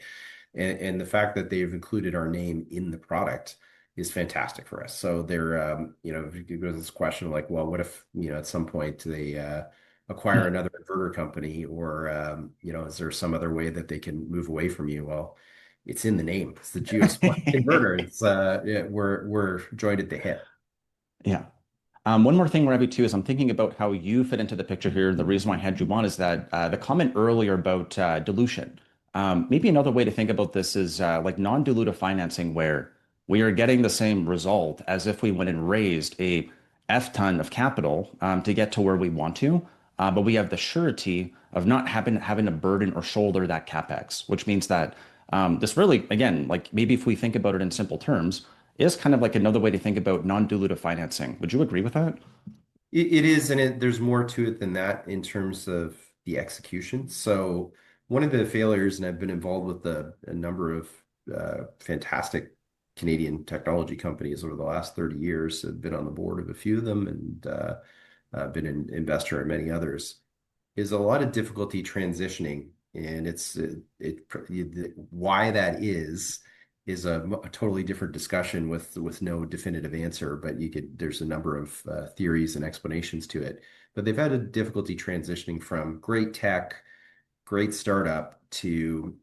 And the fact that they've included our name in the product is fantastic for us. So if you go to this question like, well, what if, at some point they acquire another inverter company or, is there some other way that they can move away from you? Well, it's in the name. It's the GeoSpark inverter. It's yeah, we're joined at the hip. Yeah. One more thing, Ravi, too, is I'm thinking about how you fit into the picture here. The reason why I had you on is that the comment earlier about dilution. Maybe another way to think about this is like non-dilutive financing, where we are getting the same result as if we went and raised a F ton of capital to get to where we want to, but we have the surety of not having to burden or shoulder that capex, which means that this really, again, like maybe if we think about it in simple terms, is kind of like another way to think about non-dilutive financing. Would you agree with that? It is, and there's more to it than that in terms of the execution. So one of the failures, and I've been involved with a number of fantastic Canadian technology companies over the last 30 years. I've been on the board of a few of them and been an investor in many others. Is a lot of difficulty transitioning, and why that is a totally different discussion with no definitive answer, but there's a number of theories and explanations to it. But they've had a difficulty transitioning from great tech, great startup to,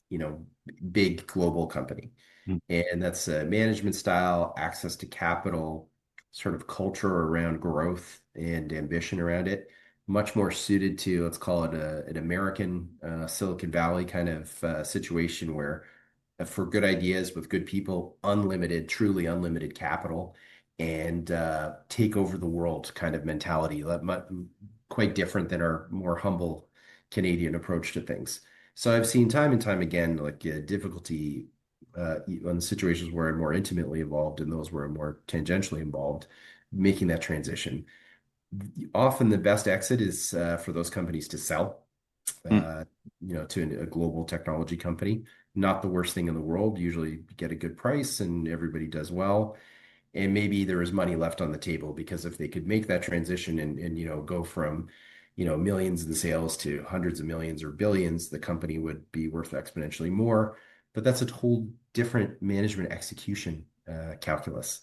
you know, big global company. Mm. And that's management style, access to capital, sort of culture around growth and ambition around it. Much more suited to, let's call it an American Silicon Valley kind of situation where for good ideas with good people, unlimited, truly unlimited capital, and take over the world kind of mentality. Quite different than our more humble Canadian approach to things. So I've seen time and time again, like difficulty on situations where I'm more intimately involved and those where I'm more tangentially involved, making that transition. Often the best exit is for those companies to sell, Mm. uh, to a global technology company. Not the worst thing in the world. Usually you get a good price and everybody does well. And maybe there is money left on the table because if they could make that transition and go from millions in sales to hundreds of millions or billions, the company would be worth exponentially more. But that's a whole different management execution calculus.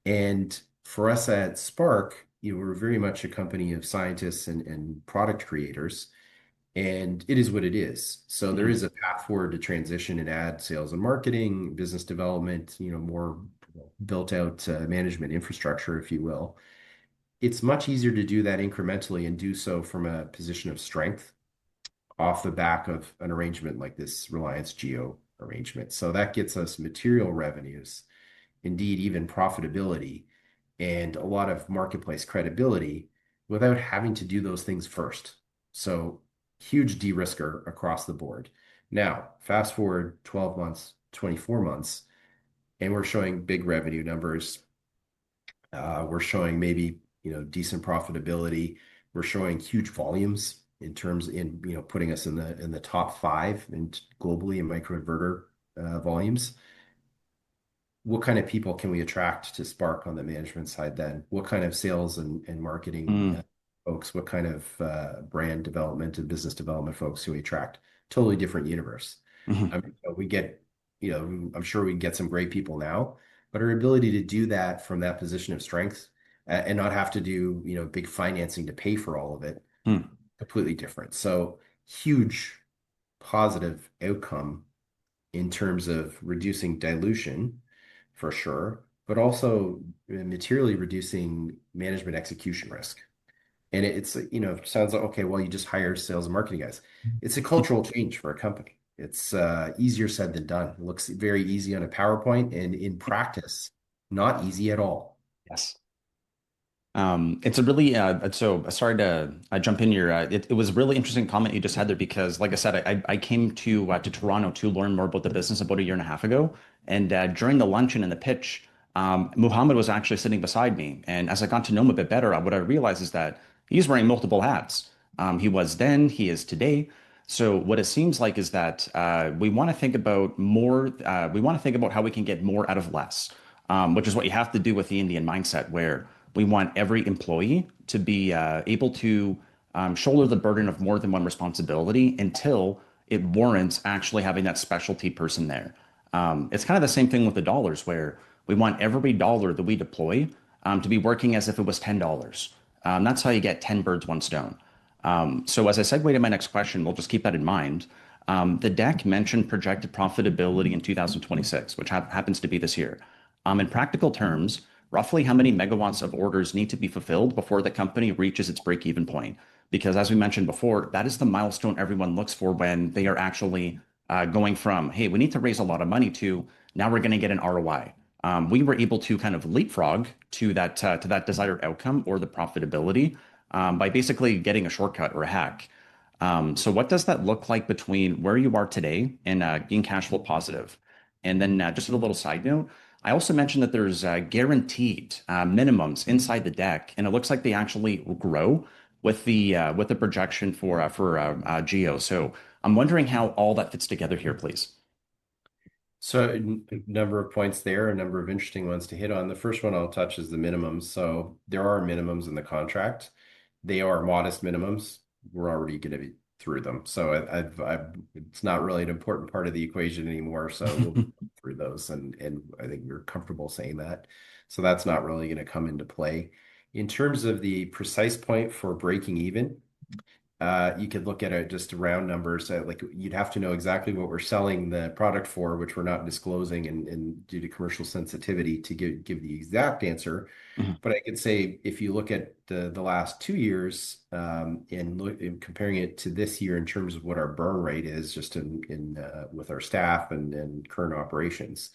And for us at SPARQ, we're very much a company of scientists and product creators, and it is what it is. So there Mhm. is a path forward to transition and add sales and marketing, business development, more built out management infrastructure, if you will. It's much easier to do that incrementally and do so from a position of strength off the back of an arrangement like this Reliance Geo arrangement. So that gets us material revenues, indeed, even profitability, and a lot of marketplace credibility without having to do those things first. So huge de-risker across the board. Now, fast forward 12 months, 24 months, and we're showing big revenue numbers. We're showing maybe, decent profitability. We're showing huge volumes in terms in, putting us in the top five and globally in microinverter volumes. What kind of people can we attract to SPARQ on the management side then? What kind of sales and marketing Mm. folks? What kind of brand development and business development folks can we attract? Totally different universe. Mhm. I mean, we get, I'm sure we can get some great people now, but our ability to do that from that position of strength and not have to do, big financing to pay for all of it, Mm. completely different. So huge positive outcome in terms of reducing dilution for sure, but also materially reducing management execution risk. And it's, sounds like, okay, well, you just hire sales and marketing guys. It's a cultural change for a company. It's easier said than done. It looks very easy on a PowerPoint, and in practice, not easy at all. Yes. It's a really so sorry to jump in here. It was a really interesting comment you just had there because, like I said, I came to Toronto to learn more about the business about a year and a half ago, and during the luncheon and the pitch, Muhammad was actually sitting beside me, and as I got to know him a bit better, what I realized is that he's wearing multiple hats. He was then, he is today. So what it seems like is that we want to think about more. We want to think about how we can get more out of less, which is what you have to do with the Indian mindset, where we want every employee to be able to shoulder the burden of more than one responsibility until it warrants actually having that specialty person there. It's kind of the same thing with the dollars, where we want every dollar that we deploy to be working as if it was $10. That's how you get 10 birds, one stone. So as I segue to my next question, we'll just keep that in mind. The deck mentioned projected profitability in 2026, which happens to be this year. In practical terms, roughly how many megawatts of orders need to be fulfilled before the company reaches its break-even point? Because as we mentioned before, that is the milestone everyone looks for when they are actually going from, hey, we need to raise a lot of money to now we're going to get an ROI. We were able to kind of leapfrog to that desired outcome or the profitability by basically getting a shortcut or a hack. So what does that look like between where you are today and being cash flow positive? And then just as a little side note, I also mentioned that there's guaranteed minimums inside the deck, and it looks like they actually grow with the projection for Geo. So I'm wondering how all that fits together here, please. So a number of points there, a number of interesting ones to hit on. The first one I'll touch is the minimums. So there are minimums in the contract. They are modest minimums. We're already going to be through them. So it's not really an important part of the equation anymore. So we'll be through those, and I think we're comfortable saying that. So that's not really going to come into play. In terms of the precise point for breaking even, you could look at it just round numbers. Like you'd have to know exactly what we're selling the product for, which we're not disclosing and due to commercial sensitivity to give the exact answer. Mhm. But I could say if you look at the last 2 years and comparing it to this year in terms of what our burn rate is, just in with our staff and current operations,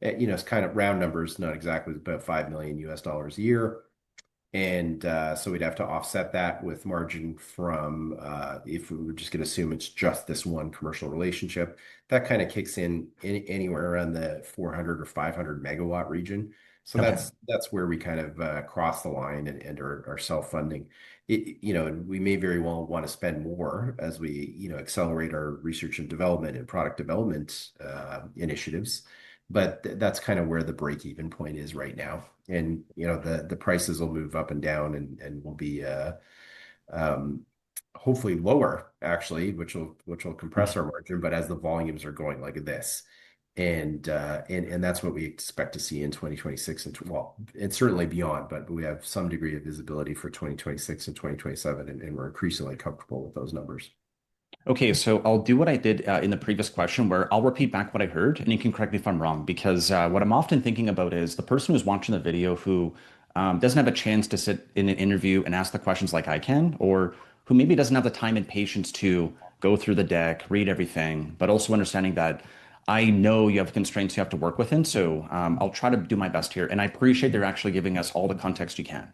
it's kind of round numbers, not exactly, about 5 million US dollars a year. And so we'd have to offset that with margin from if we were just going to assume it's just this one commercial relationship, that kind of kicks in anywhere around the 400 or 500 megawatt region. So Okay. that's where we kind of cross the line and are self-funding. We may very well want to spend more as we, accelerate our research and development and product development initiatives. But that's kind of where the break-even point is right now. And the prices will move up and down and will be hopefully lower actually, which will compress our margin, but as the volumes are going like this. And that's what we expect to see in 2026 and certainly beyond, but we have some degree of visibility for 2026 and 2027, and we're increasingly comfortable with those numbers. Okay, so I'll do what I did in the previous question, where I'll repeat back what I heard, and you can correct me if I'm wrong, because what I'm often thinking about is the person who's watching the video who doesn't have a chance to sit in an interview and ask the questions like I can, or who maybe doesn't have the time and patience to go through the deck, read everything, but also understanding that I know you have constraints you have to work within. So I'll try to do my best here, and I appreciate they're actually giving us all the context you can.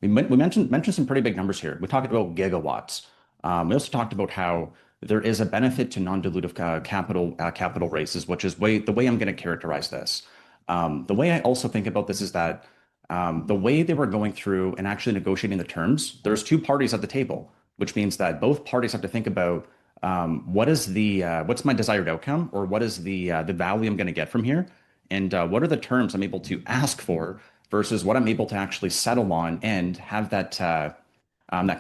We mentioned some pretty big numbers here. We talked about gigawatts. We also talked about how there is a benefit to non-dilutive capital raises, which is the way I'm going to characterize this. The way I also think about this is that the way they were going through and actually negotiating the terms, there's two parties at the table, which means that both parties have to think about what's my desired outcome, or what is the value I'm going to get from here, and what are the terms I'm able to ask for versus what I'm able to actually settle on and have that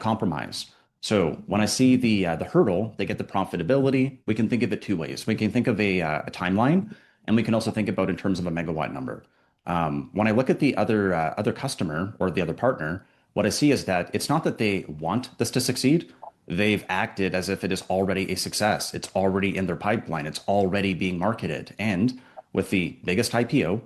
compromise. So when I see the hurdle, they get the profitability. We can think of it two ways. We can think of a timeline, and we can also think about in terms of a megawatt number. When I look at the other customer or the other partner, what I see is that it's not that they want this to succeed. They've acted as if it is already a success. It's already in their pipeline. It's already being marketed. And with the biggest IPO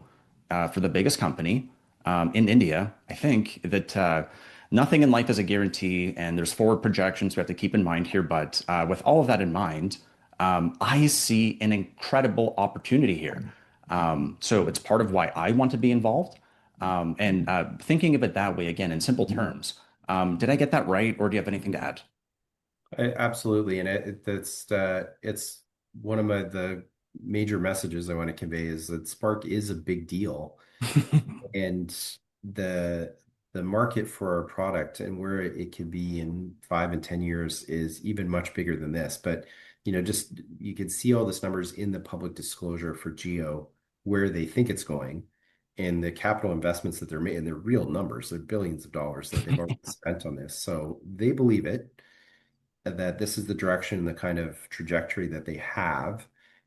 for the biggest company in India, I think that nothing in life is a guarantee, and there's forward projections we have to keep in mind here. But with all of that in mind, I see an incredible opportunity here. So it's part of why I want to be involved. And thinking of it that way, again, in simple terms, did I get that right, or do you have anything to add? Absolutely, and it's one of the major messages I want to convey is that Spark is a big deal, and the the market for our product and where it could be in 5 and 10 years is even much bigger than this. But just you can see all this numbers in the public disclosure for Geo where they think it's going, and the capital investments that they're making. They're real numbers. They're billions of dollars that they've already spent on this, so they believe it, that this is the direction, the kind of trajectory that they have.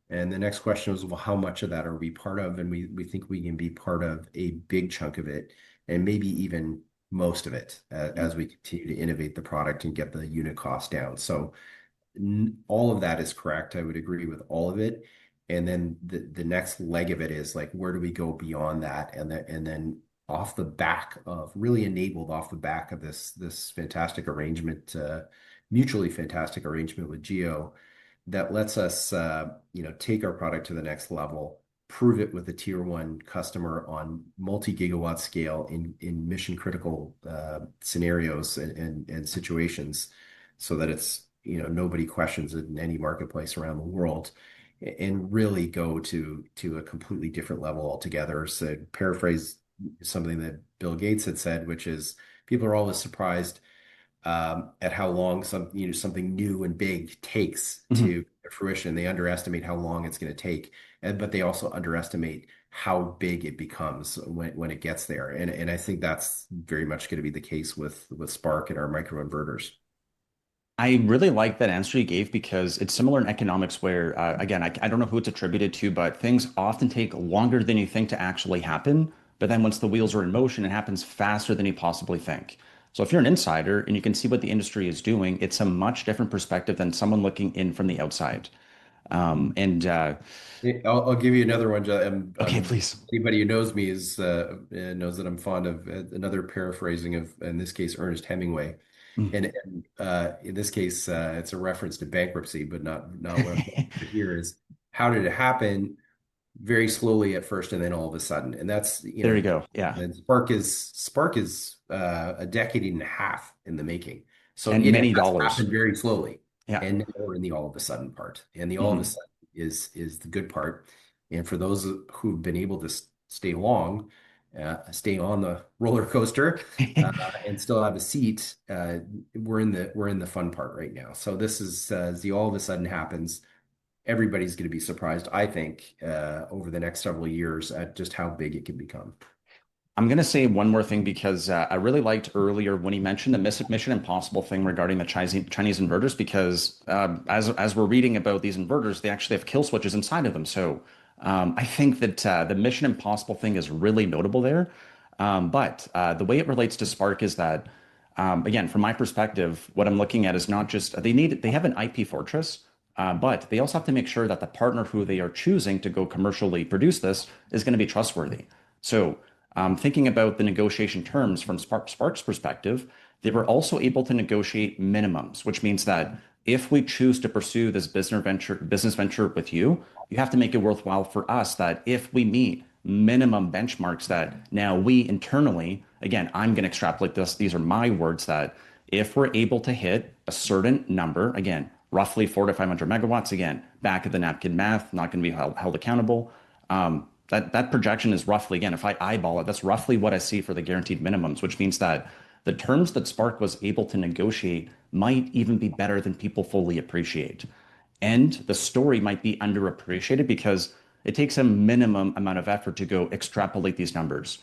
And the next question was, well, how much of that are we part of? And we think we can be part of a big chunk of it, and maybe even most of it, as we continue to innovate the product and get the unit cost down. So all of that is correct. I would agree with all of it. And then the next leg of it is like, where do we go beyond that? And then off the back of really enabled off the back of this fantastic arrangement, mutually fantastic arrangement with Geo, that lets us take our product to the next level, prove it with a tier one customer on multi-gigawatt scale in mission critical scenarios and situations, so that it's nobody questions it in any marketplace around the world, and really go to a completely different level altogether. So paraphrase something that Bill Gates had said, which is people are always surprised at how long something new and big takes Mhm. to fruition. They underestimate how long it's going to take, but they also underestimate how big it becomes when it gets there. And I think that's very much going to be the case with Spark and our microinverters. I really like that answer you gave, because it's similar in economics where, again, I don't know who it's attributed to, but things often take longer than you think to actually happen. But then once the wheels are in motion, it happens faster than you possibly think. So if you're an insider and you can see what the industry is doing, it's a much different perspective than someone looking in from the outside. And Yeah, I'll give you another one. okay, please. Anybody who knows me knows that I'm fond of another paraphrasing of, in this case, Ernest Hemingway. Mm. And in this case, it's a reference to bankruptcy, but not what I'm going for here is, how did it happen? Very slowly at first, and then all of a sudden. And that's, There you go. Yeah. and Spark is a decade and a half in the making. So And it many has dollars. happened very slowly. Yeah. And now we're in the all of a sudden part. And the all of a Mhm. sudden is the good part. And for those who've been able to stay long, stay on the roller coaster, and still have a seat, we're in the fun part right now. So this is, the all of a sudden happens. Everybody's going to be surprised, I think, over the next several years at just how big it can become. I'm going to say one more thing because I really liked earlier when he mentioned the Mission Impossible thing regarding the Chinese inverters because as we're reading about these inverters, they actually have kill switches inside of them. So I think that the Mission Impossible thing is really notable there. But the way it relates to Spark is that again, from my perspective, what I'm looking at is not just they have an IP fortress, but they also have to make sure that the partner who they are choosing to go commercially produce this is going to be trustworthy. So, thinking about the negotiation terms from Spark's perspective, they were also able to negotiate minimums, which means that if we choose to pursue this business venture with you, you have to make it worthwhile for us that if we meet minimum benchmarks that now we internally, again, I'm going to extrapolate this. These are my words that if we're able to hit a certain number, again, roughly 400 to 500 megawatts, again, back of the napkin math, not going to be held accountable. That projection is roughly, again, if I eyeball it, that's roughly what I see for the guaranteed minimums, which means that the terms that Spark was able to negotiate might even be better than people fully appreciate. And the story might be underappreciated because it takes a minimum amount of effort to go extrapolate these numbers.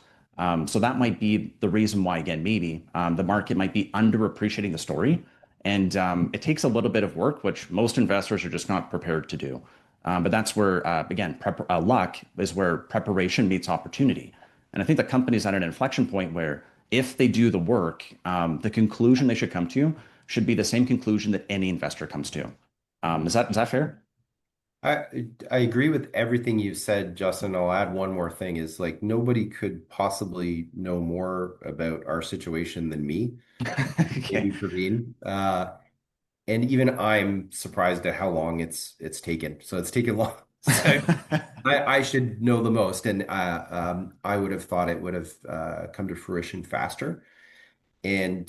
So that might be the reason why, again, maybe the market might be underappreciating the story. And it takes a little bit of work, which most investors are just not prepared to do. But that's where, again, luck is where preparation meets opportunity. And I think the company's at an inflection point where if they do the work, the conclusion they should come to should be the same conclusion that any investor comes to. Is that fair? I agree with everything you said, Justin. I'll add one more thing is like nobody could possibly know more about our situation than me, Okay. maybe Praveen. And even I'm surprised at how long it's taken. So it's taken long. So I should know the most, and I would have thought it would have come to fruition faster. And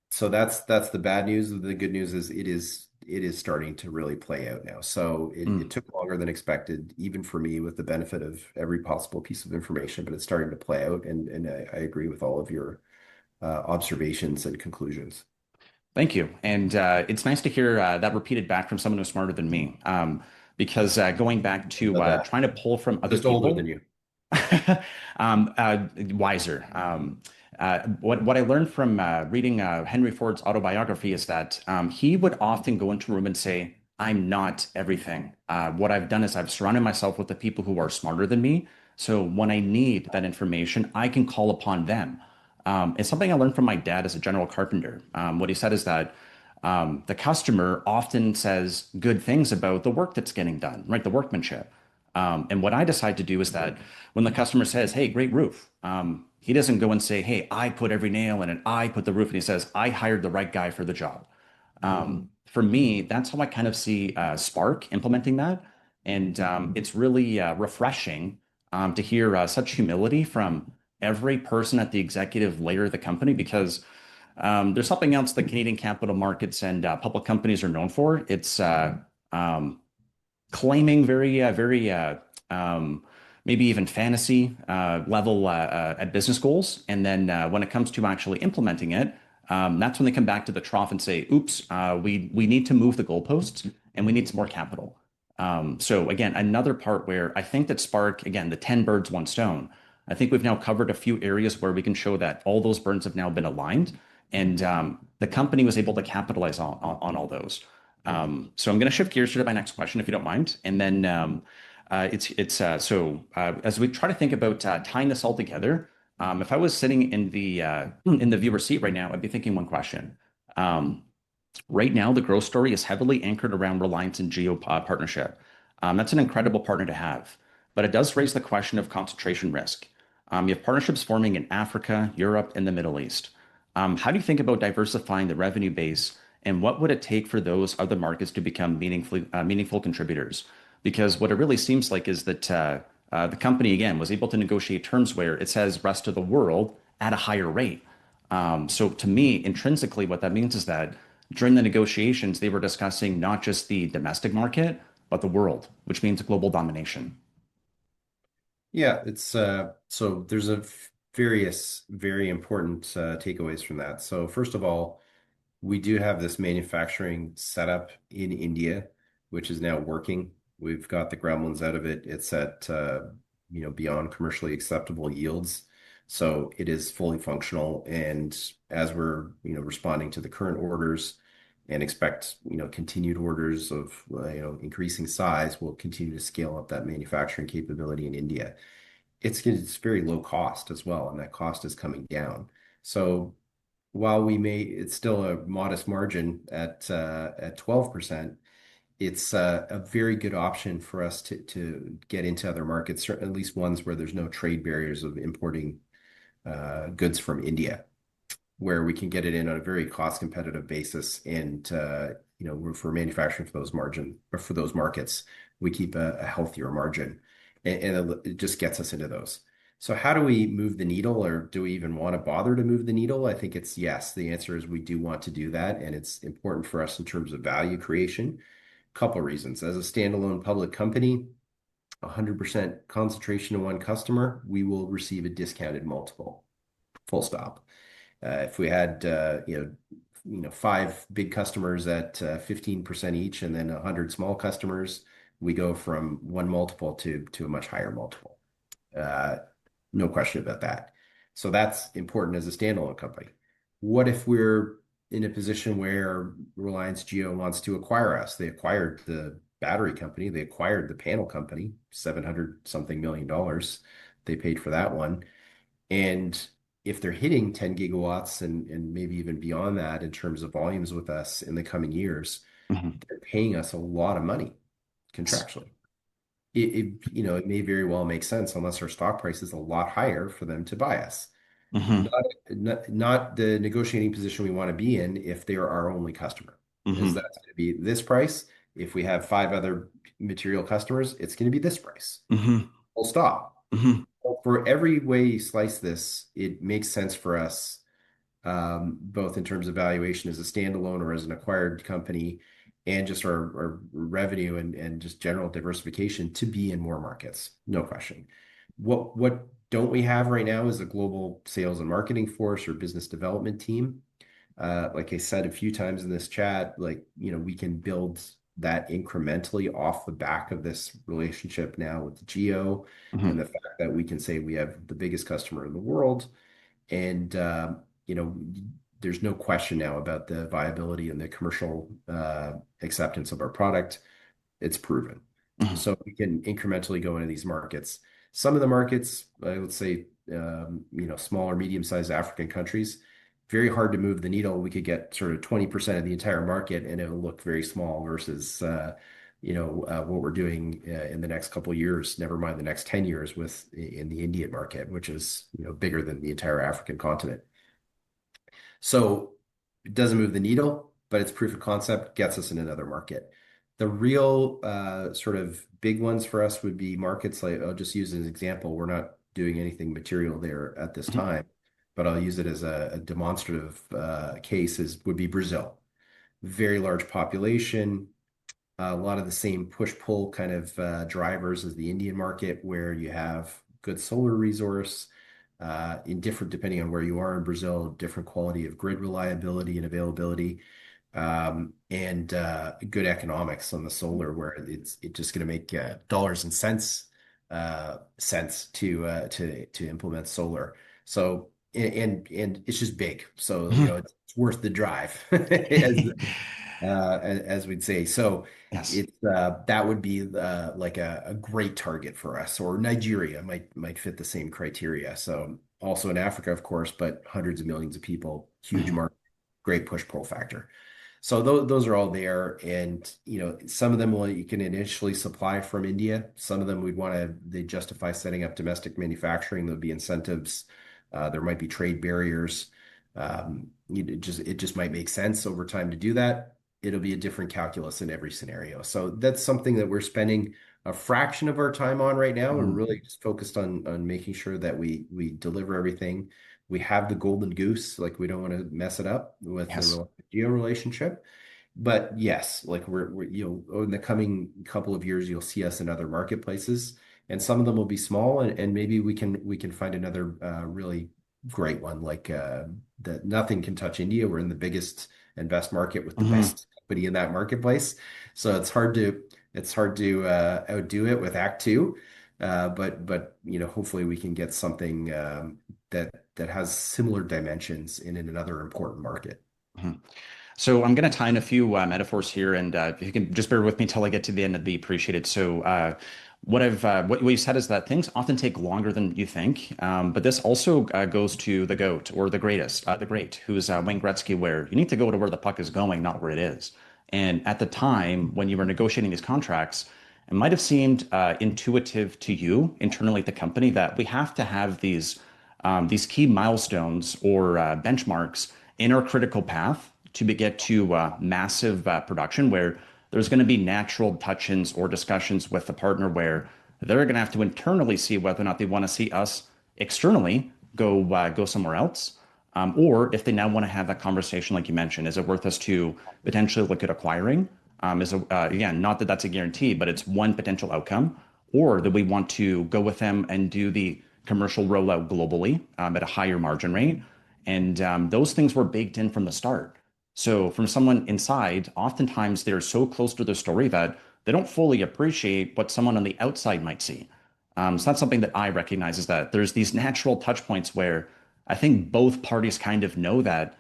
so that's the bad news. The good news is it is starting to really play out now. So it Mm. took longer than expected, even for me, with the benefit of every possible piece of information, but it's starting to play out, and I agree with all of your observations and conclusions. Thank you. And it's nice to hear that repeated back from someone who's smarter than me. Because going back to But trying to pull from other just older than people, you. wiser. What I learned from reading Henry Ford's autobiography is that he would often go into a room and say, "I'm not everything. What I've done is I've surrounded myself with the people who are smarter than me. So when I need that information, I can call upon them." It's something I learned from my dad as a general carpenter. What he said is that the customer often says good things about the work that's getting done, right? The workmanship. And what I decide to do is that when the customer says, "Hey, great roof," he doesn't go and say, "Hey, I put every nail in it. I put the roof." And he says, "I hired the right guy for the job." For me, that's how I kind of see Spark implementing that. And it's really refreshing to hear such humility from every person at the executive layer of the company because there's something else that Canadian capital markets and public companies are known for. It's um, claiming very maybe even fantasy level at business goals. And then when it comes to actually implementing it, that's when they come back to the trough and say, "Oops, we need to move the goalposts and we need some more capital." So again, another part where I think that Spark, again, the 10 birds, one stone. I think we've now covered a few areas where we can show that all those birds have now been aligned, and the company was able to capitalize on all those. So I'm going to shift gears to my next question, if you don't mind, and then as we try to think about tying this all together, if I was sitting in the viewer seat right now, I'd be thinking one question. Um, Right now, the growth story is heavily anchored around Reliance and Geo partnership. That's an incredible partner to have, but it does raise the question of concentration risk. You have partnerships forming in Africa, Europe, and the Middle East. How do you think about diversifying the revenue base, and what would it take for those other markets to become meaningful contributors? Because what it really seems like is that the company again was able to negotiate terms where it says rest of the world at a higher rate. So to me, intrinsically, what that means is that during the negotiations, they were discussing not just the domestic market, but the world, which means global domination. Yeah, it's so there's a various very important takeaways from that. So first of all, we do have this manufacturing setup in India, which is now working. We've got the gremlins out of it. It's at beyond commercially acceptable yields. So it is fully functional. And as we're, responding to the current orders and expect, continued orders of, increasing size, we'll continue to scale up that manufacturing capability in India. It's very low cost as well, and that cost is coming down. So while it's still a modest margin at 12%, it's a very good option for us to get into other markets, at least ones where there's no trade barriers of importing goods from India, where we can get it in on a very cost competitive basis. And for manufacturing for those margin or for those markets, we keep a healthier margin, and it just gets us into those. So how do we move the needle, or do we even want to bother to move the needle? I think it's yes. The answer is we do want to do that, and it's important for us in terms of value creation. Couple reasons. As a standalone public company, 100% concentration in one customer, we will receive a discounted multiple. Full stop. If we had five big customers at 15% each, and then 100 small customers, we go from one multiple to a much higher multiple. No question about that. So that's important as a standalone company. What if we're in a position where Reliance Geo wants to acquire us? They acquired the battery company, they acquired the panel company, $700 something million. They paid for that one. And if they're hitting 10 gigawatts and maybe even beyond that in terms of volumes with us in the coming years, they're paying us a lot of money contractually. It may very well make sense unless our stock price is a lot higher for them to buy us. Mm-hmm. Not the negotiating position we want to be in if they are our only customer. Is that's going to be this price. If we have five other material customers, it's going to be this price. Full stop. For every way you slice this, it makes sense for us, both in terms of valuation as a standalone or as an acquired company, and just our revenue and just general diversification to be in more markets. No question. What don't we have right now is a global sales and marketing force or business development team. Like I said a few times in this chat, we can build that incrementally off the back of this relationship now with Geo, and the fact that we can say we have the biggest customer in the world. And, there's no question now about the viability and the commercial acceptance of our product. It's proven. So we can incrementally go into these markets. Some of the markets, I would say, smaller, medium-sized African countries, very hard to move the needle. We could get sort of 20% of the entire market, and it'll look very small versus, what we're doing in the next couple of years, never mind the next 10 years in the Indian market, which is, bigger than the entire African continent. So it doesn't move the needle, but it's proof of concept, gets us in another market. The real sort of big ones for us would be markets like, I'll just use as an example, we're not doing anything material there at this time, but I'll use it as a demonstrative case, would be Brazil. Very large population, a lot of the same push-pull kind of drivers as the Indian market, where you have good solar resource, depending on where you are in Brazil, different quality of grid reliability and availability, and good economics on the solar, where it's just going to make dollars and cents sense to implement solar. So and it's just big, so it's worth the drive, as we'd say. So Yes. it's that would be like a great target for us. Or Nigeria might fit the same criteria. So also in Africa, of course, but hundreds of millions of people, huge market, great push-pull factor. So those are all there, and some of them you can initially supply from India. Some of them they justify setting up domestic manufacturing. There'll be incentives. There might be trade barriers. It just might make sense over time to do that. It'll be a different calculus in every scenario. So that's something that we're spending a fraction of our time on right now. We're really just focused on making sure that we deliver everything. We have the golden goose, we don't want to mess it up with the Reliance Geo relationship. But yes, we're in the coming couple of years, you'll see us in other marketplaces, and some of them will be small, and maybe we can find another really great one, that nothing can touch India. We're in the biggest and best market with the best company in that marketplace. So it's hard to outdo it with Act Two. But hopefully we can get something that has similar dimensions in another important market. Mhm. So I'm going to tie in a few metaphors here, and if you can just bear with me till I get to the end, it'd be appreciated. So what you said is that things often take longer than you think, but this also goes to the GOAT or the greatest, the great, who's Wayne Gretzky, where you need to go to where the puck is going, not where it is. And at the time when you were negotiating these contracts, it might have seemed intuitive to you internally at the company that we have to have these key milestones or benchmarks in our critical path to get to massive production where there's going to be natural touch-ins or discussions with the partner where they're going to have to internally see whether or not they want to see us externally go somewhere else. Or if they now want to have that conversation, like you mentioned, is it worth us to potentially look at acquiring? Again, not that that's a guarantee, but it's one potential outcome. Or that we want to go with them and do the commercial rollout globally at a higher margin rate. And those things were baked in from the start. So from someone inside, oftentimes they're so close to the story that they don't fully appreciate what someone on the outside might see. So that's something that I recognize is that there's these natural touch points where I think both parties kind of know that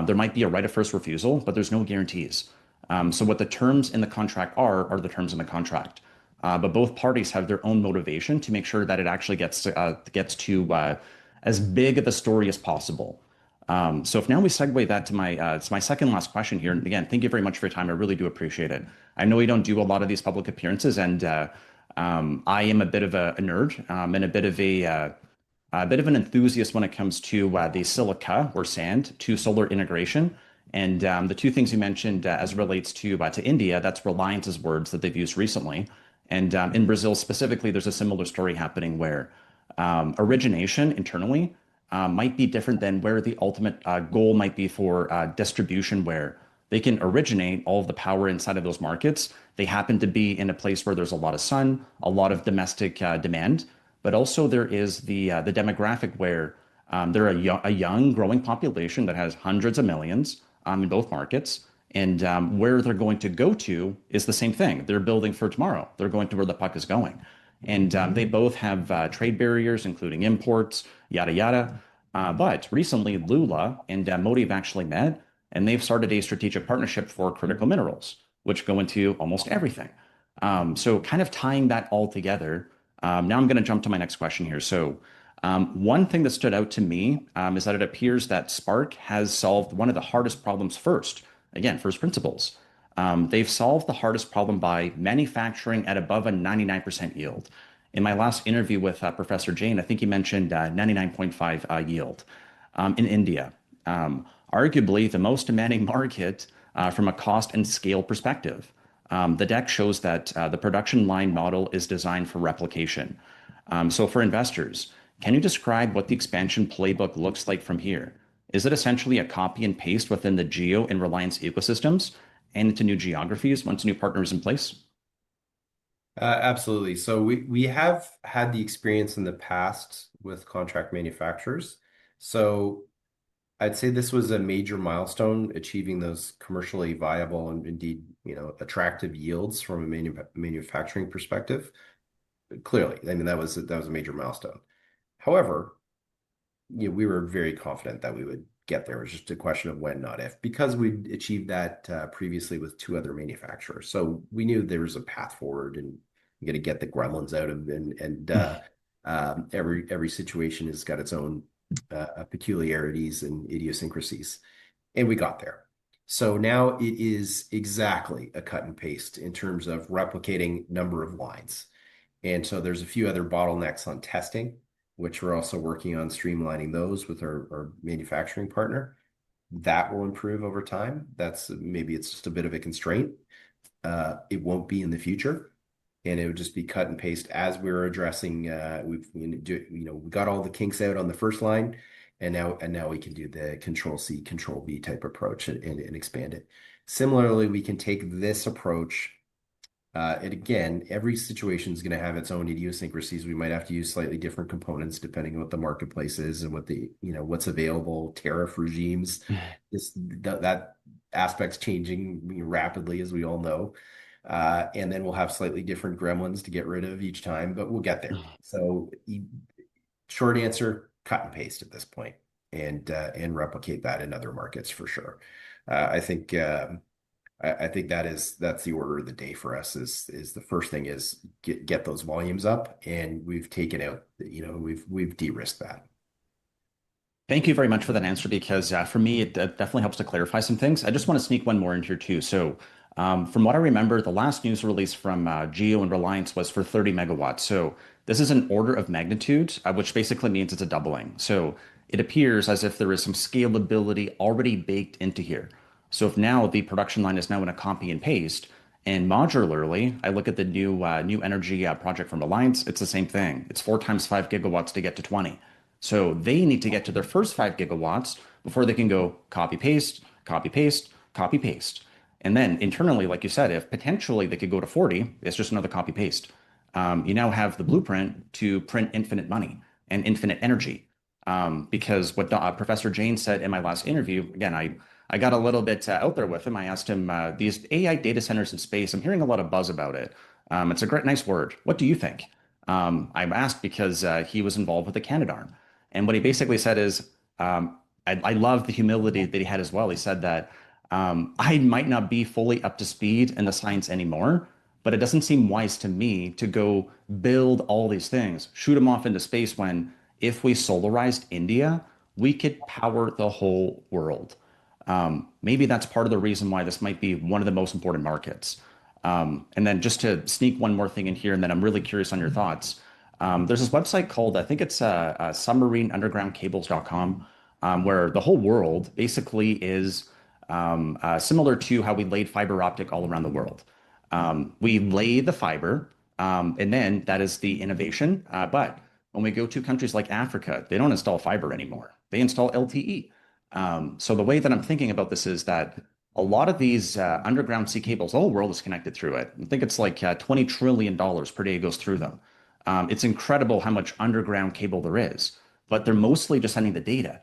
there might be a right of first refusal, but there's no guarantees. So what the terms in the contract are the terms in the contract. But both parties have their own motivation to make sure that it actually gets to as big of a story as possible. So if now we segue that to my second last question here, and again, thank you very much for your time. I really do appreciate it. I know you don't do a lot of these public appearances, and I am a bit of a nerd and a bit of an enthusiast when it comes to the silica or sand to solar integration. And the two things you mentioned as it relates to India, that's Reliance's words that they've used recently. And in Brazil specifically, there's a similar story happening where origination internally might be different than where the ultimate goal might be for distribution, where they can originate all of the power inside of those markets. They happen to be in a place where there's a lot of sun, a lot of domestic demand, but also there is the demographic where they're a young, growing population that has hundreds of millions in both markets. And where they're going to go to is the same thing. They're building for tomorrow. They're going to where the puck is going. And they both have trade barriers, including imports, yada, yada. But recently, Lula and Modi have actually met, and they've started a strategic partnership for critical minerals, which go into almost everything. So, kind of tying that all together, now I'm going to jump to my next question here. So, one thing that stood out to me is that it appears that SPARQ has solved one of the hardest problems first. Again, first principles. They've solved the hardest problem by manufacturing at above a 99% yield. In my last interview with Professor Jain, I think he mentioned 99.5 yield in India. Arguably the most demanding market from a cost and scale perspective. The deck shows that the production line model is designed for replication. So for investors, can you describe what the expansion playbook looks like from here? Is it essentially a copy and paste within the Geo and Reliance ecosystems and into new geographies once a new partner is in place? Absolutely. So we have had the experience in the past with contract manufacturers. So I'd say this was a major milestone, achieving those commercially viable and indeed, attractive yields from a manufacturing perspective. Clearly, I mean that was a major milestone. However, we were very confident that we would get there. It was just a question of when, not if, because we'd achieved that previously with two other manufacturers. So we knew there was a path forward, and you got to get the gremlins out of and every situation has got its own peculiarities and idiosyncrasies, and we got there. So now it is exactly a cut and paste in terms of replicating number of lines. And so there's a few other bottlenecks on testing, which we're also working on streamlining those with our manufacturing partner. That will improve over time. Maybe it's just a bit of a constraint. It won't be in the future, and it would just be cut and paste as we're addressing. We got all the kinks out on the first line, and now we can do the Control C, Control V type approach and expand it. Similarly, we can take this approach. And again, every situation is going to have its own idiosyncrasies. We might have to use slightly different components depending on what the marketplace is and what's available, tariff regimes. That aspect's changing rapidly, as we all know. And then we'll have slightly different gremlins to get rid of each time, but we'll get there. So short answer, cut and paste at this point and replicate that in other markets for sure. I think I think that's the order of the day for us is the first thing is get those volumes up, and we've taken out, we've de-risked that. Thank you very much for that answer because for me, it definitely helps to clarify some things. I just want to sneak one more in here too. So, from what I remember, the last news release from Geo and Reliance was for 30 megawatts. So, this is an order of magnitude, which basically means it's a doubling. So, it appears as if there is some scalability already baked into here. So, if now the production line is now in a copy and paste, and modularly, I look at the new energy project from Reliance, it's the same thing. It's 4 times 5 gigawatts to get to 20. So they need to get to their first 5 gigawatts before they can go copy paste, copy paste, copy paste. And then internally, like you said, if potentially they could go to 40, it's just another copy paste. You now have the blueprint to print infinite money and infinite energy. Because what Professor Jain said in my last interview, again, I got a little bit out there with him. I asked him, these AI data centers in space, I'm hearing a lot of buzz about it. It's a great, nice word. What do you think? I asked because he was involved with the Canadarm. And what he basically said is, I love the humility that he had as well. He said that I might not be fully up to speed in the science anymore, but it doesn't seem wise to me to go build all these things, shoot them off into space when if we solarized India, we could power the whole world. Maybe that's part of the reason why this might be one of the most important markets. And then just to sneak one more thing in here, and then I'm really curious on your thoughts. There's this website called, I think it's submarineundergroundcables.com, where the whole world basically is similar to how we laid fiber optic all around the world. We lay the fiber, and then that is the innovation. But when we go to countries like Africa, they don't install fiber anymore. They install LTE. So the way that I'm thinking about this is that a lot of these underground sea cables, the whole world is connected through it. I think it's like $20 trillion per day goes through them. It's incredible how much underground cable there is, but they're mostly just sending the data,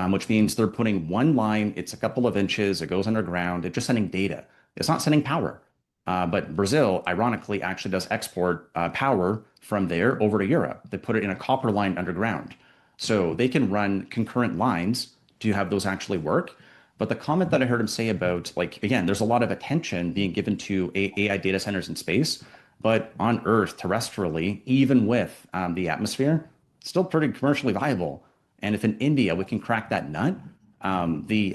which means they're putting one line, it's a couple of inches, it goes underground, it's just sending data. It's not sending power. But Brazil, ironically, actually does export power from there over to Europe. They put it in a copper line underground. So they can run concurrent lines to have those actually work. But the comment that I heard him say about, like, again, there's a lot of attention being given to AI data centers in space, but on Earth, terrestrially, even with the atmosphere, still pretty commercially viable. And if in India we can crack that nut, the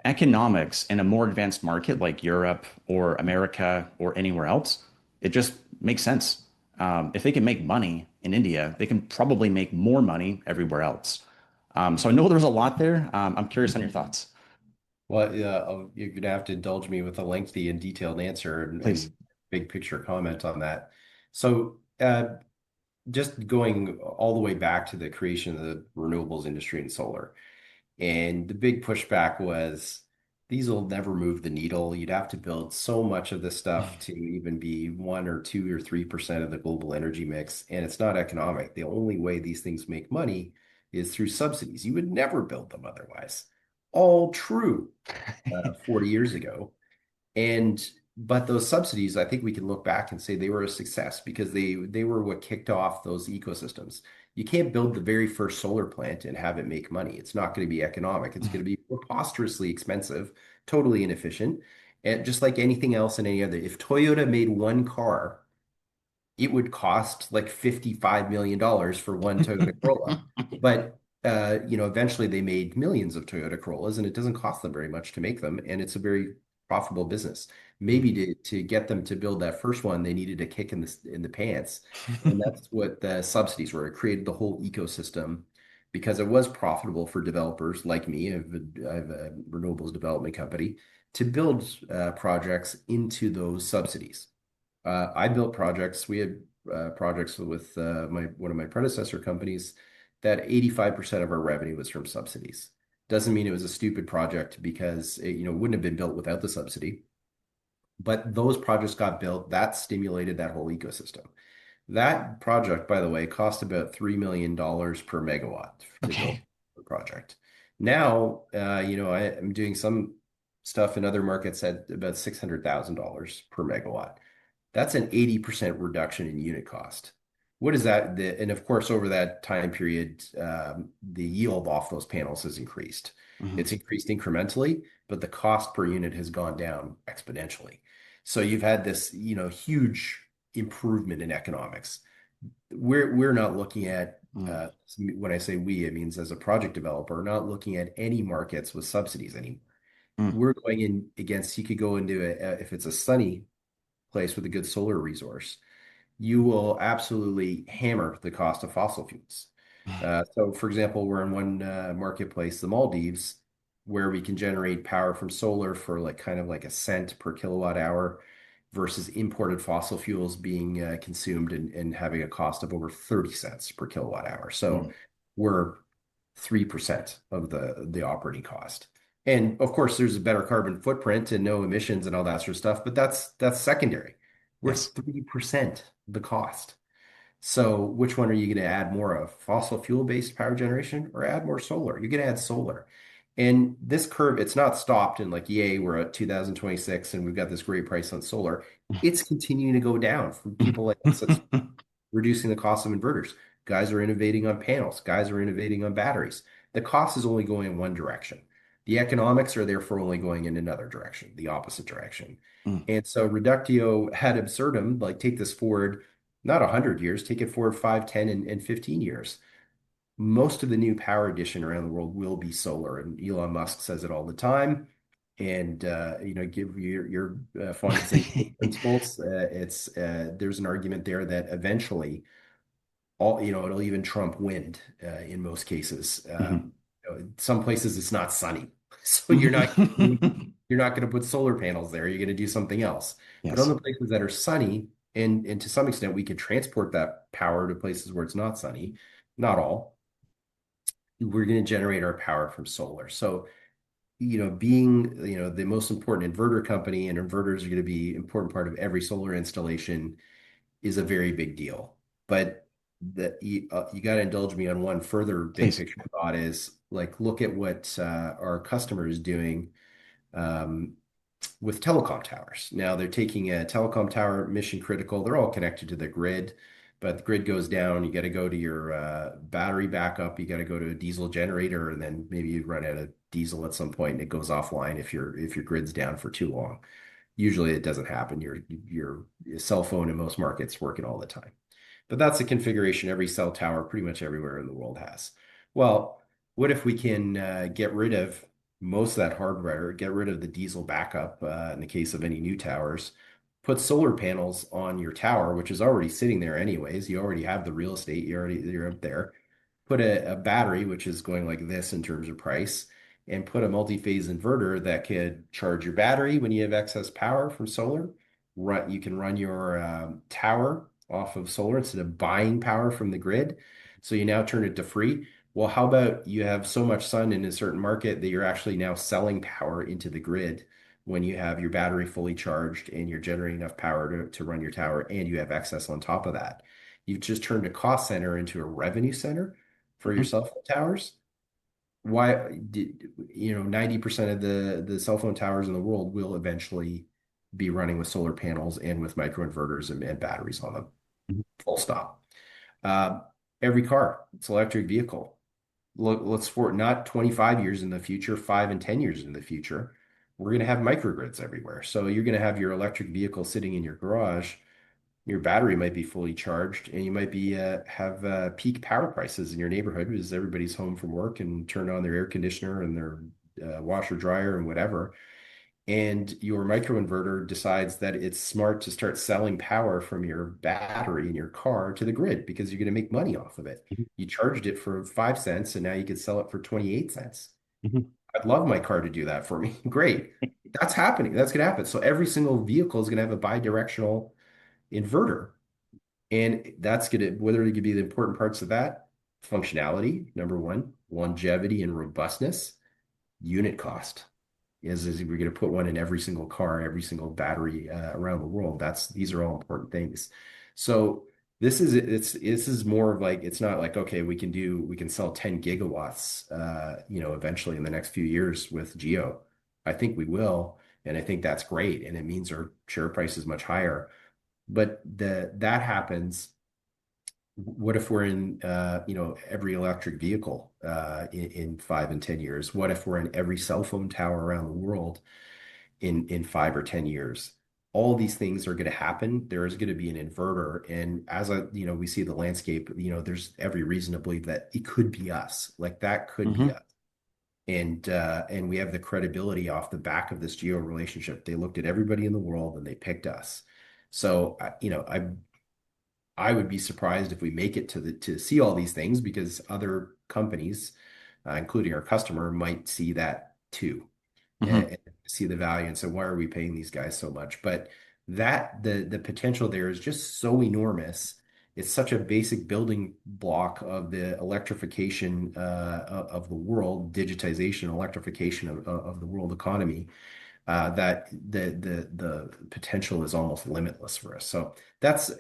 economics in a more advanced market like Europe or America or anywhere else, it just makes sense. If they can make money in India, they can probably make more money everywhere else. So I know there's a lot there. I'm curious on your thoughts, Well, yeah, you're gonna have to indulge me with a lengthy and detailed answer please. and big picture comment on that. So, just going all the way back to the creation of the renewables industry and solar. And the big pushback was these will never move the needle. You'd have to build so much of this stuff to even be 1 or 2 or 3% of the global energy mix. And it's not economic. The only way these things make money is through subsidies. You would never build them otherwise. All true 40 years ago. And but those subsidies, I think we can look back and say they were a success because they were what kicked off those ecosystems. You can't build the very first solar plant and have it make money. It's not going to be economic. It's going to be preposterously expensive, totally inefficient. And just like anything else in any other, if Toyota made one car, it would cost like $55 million for one Toyota Corolla. But eventually they made millions of Toyota Corollas, and it doesn't cost them very much to make them, and it's a very profitable business. Maybe to get them to build that first one, they needed a kick in the pants, and that's what the subsidies were. It created the whole ecosystem because it was profitable for developers like me. I have a renewables development company to build projects into those subsidies. I built projects. We had projects with one of my predecessor companies that 85% of our revenue was from subsidies. Doesn't mean it was a stupid project because it wouldn't have been built without the subsidy. But those projects got built. That stimulated that whole ecosystem. That project, by the way, cost about $3 million per megawatt to build Okay. the project. Now, I am doing some stuff in other markets at about $600,000 per megawatt. That's an 80% reduction in unit cost. What is that? And of course, over that time period, the yield off those panels has increased. Mhm. It's increased incrementally, but the cost per unit has gone down exponentially. So you've had this, huge improvement in economics. We're not looking at, Mm. when I say we, it means as a project developer, not looking at any markets with subsidies anymore. Mm. We're going in against, you could go into if it's a sunny place with a good solar resource, you will absolutely hammer the cost of fossil fuels. So, for example, we're in one marketplace, the Maldives, where we can generate power from solar for like kind of like a cent per kilowatt hour versus imported fossil fuels being consumed and having a cost of over 30 cents per kilowatt hour. So Mm. we're 3% of the operating cost. And of course, there's a better carbon footprint and no emissions and all that sort of stuff, but that's secondary. We're Yes. 3% the cost. So which one are you going to add more of? Fossil fuel-based power generation or add more solar? You're going to add solar. And this curve, it's not stopped and like, yay, we're at 2026 and we've got this great price on solar. It's continuing to go down from people like us that's reducing the cost of inverters. Guys are innovating on panels. Guys are innovating on batteries. The cost is only going in one direction. The economics are therefore only going in another direction, the opposite direction. Mm. And so reductio ad absurdum, like take this forward, not 100 years, take it forward 5, 10, and 15 years. Most of the new power addition around the world will be solar. And Elon Musk says it all the time. And give your fond of saying principles. There's an argument there that eventually it'll even trump wind in most cases. Mhm. Some places it's not sunny, so Mhm. you're not going to put solar panels there. You're going to do something else. But on Yes. the places that are sunny, and to some extent we could transport that power to places where it's not sunny, not all. We're going to generate our power from solar. So being the most important inverter company, and inverters are going to be an important part of every solar installation is a very big deal. But you got to indulge me on one further big Please. picture thought is like look at what our customer is doing um, with telecom towers. Now they're taking a telecom tower, mission critical. They're all connected to the grid, but the grid goes down. You got to go to your battery backup. You got to go to a diesel generator, and then maybe you run out of diesel at some point and it goes offline if your grid's down for too long. Usually it doesn't happen. Your cell phone in most markets working all the time. But that's a configuration every cell tower pretty much everywhere in the world has. Well, what if we can get rid of most of that hardware, get rid of the diesel backup in the case of any new towers, put solar panels on your tower, which is already sitting there anyways. You already have the real estate, you're up there. Put a battery, which is going like this in terms of price, and put a multi-phase inverter that could charge your battery when you have excess power from solar. You can run your tower off of solar instead of buying power from the grid. So you now turn it to free. Well, how about you have so much sun in a certain market that you're actually now selling power into the grid when you have your battery fully charged and you're generating enough power to run your tower and you have excess on top of that. You've just turned a cost center into a revenue center for your Mhm. cell phone towers. Why did 90% of the cell phone towers in the world will eventually be running with solar panels and with microinverters and batteries on them. Mhm. Full stop. Uh, every car, it's electric vehicle. Let's for not 25 years in the future, 5 and 10 years in the future, we're going to have microgrids everywhere. So you're going to have your electric vehicle sitting in your garage. Your battery might be fully charged, and you might be have peak power prices in your neighborhood because everybody's home from work and turned on their air conditioner and their washer dryer and whatever. And your microinverter decides that it's smart to start selling power from your battery in your car to the grid because you're going to make money off of it. Mhm. You charged it for 5 cents, and now you could sell it for 28 cents. Mhm. I'd love my car to do that for me. Great. That's happening. That's going to happen. So every single vehicle is going to have a bi-directional inverter. And that's going to, whether it could be the important parts of that, functionality, number one, longevity and robustness, unit cost. Is we're going to put one in every single car, every single battery around the world. These are all important things. So this is more of like it's not like okay we can sell 10 gigawatts eventually in the next few years with Geo. I think we will, and I think that's great, and it means our share price is much higher. But that happens. What if we're in, every electric vehicle in 5 and 10 years? What if we're in every cell phone tower around the world in 5 or 10 years? All these things are going to happen. There is going to be an inverter, and we see the landscape. There's every reason to believe that it could be us. Like that could be Hmm. us, and we have the credibility off the back of this geo relationship. They looked at everybody in the world and they picked us. So, I would be surprised if we make it to see all these things because other companies, including our customer, might see that too Hmm. and see the value and say, why are we paying these guys so much? But the potential there is just so enormous. It's such a basic building block of the electrification of the world, digitization, electrification of the world economy that the potential is almost limitless for us. So that's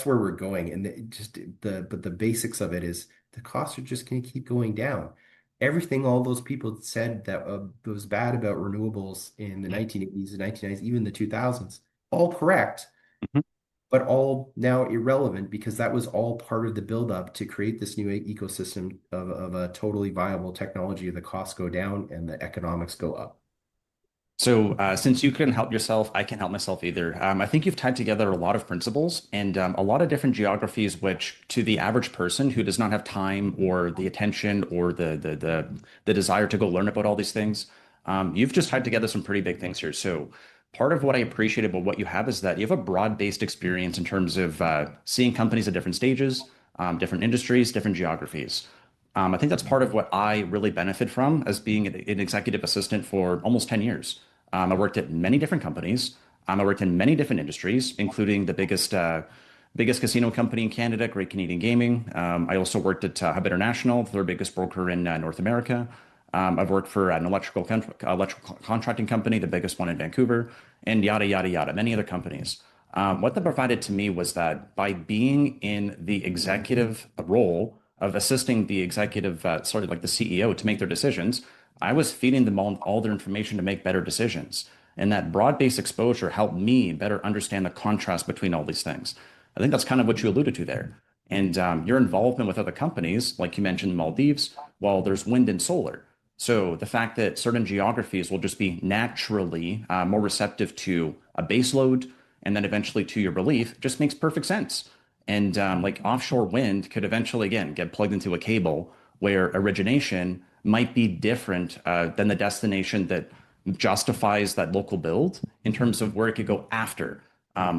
where we're going, and but the basics of it is the costs are just going to keep going down. Everything all those people said that was bad about renewables in the 1980s, the 1990s, even the 2000s, all correct, Hmm. but all now irrelevant because that was all part of the buildup to create this new ecosystem of a totally viable technology. The costs go down and the economics go up. So, since you couldn't help yourself, I can't help myself either. I think you've tied together a lot of principles and a lot of different geographies, which to the average person who does not have time or the attention or the desire to go learn about all these things, you've just tied together some pretty big things here. So, part of what I appreciate about what you have is that you have a broad-based experience in terms of seeing companies at different stages, different industries, different geographies. I think that's part of what I really benefit from as being an executive assistant for almost 10 years. I worked at many different companies. I worked in many different industries, including the biggest casino company in Canada, Great Canadian Gaming. I also worked at Hub International, the third biggest broker in North America. I've worked for an electrical contracting company, the biggest one in Vancouver, and yada, yada, yada, many other companies. What that provided to me was that by being in the executive role of assisting the executive, sort of like the CEO, to make their decisions, I was feeding them all their information to make better decisions. And that broad-based exposure helped me better understand the contrast between all these things. I think that's kind of what you alluded to there. And your involvement with other companies, like you mentioned, Maldives, well, there's wind and solar. So the fact that certain geographies will just be naturally more receptive to a base load and then eventually to your relief just makes perfect sense. And like offshore wind could eventually, again, get plugged into a cable where origination might be different than the destination that justifies that local build in terms of where it could go after.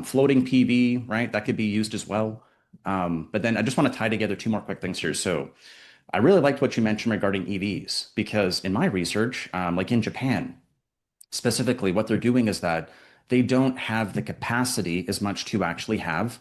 Floating PV, right? That could be used as well. But then I just want to tie together two more quick things here. So I really liked what you mentioned regarding EVs because in my research, like in Japan, specifically, what they're doing is that they don't have the capacity as much to actually have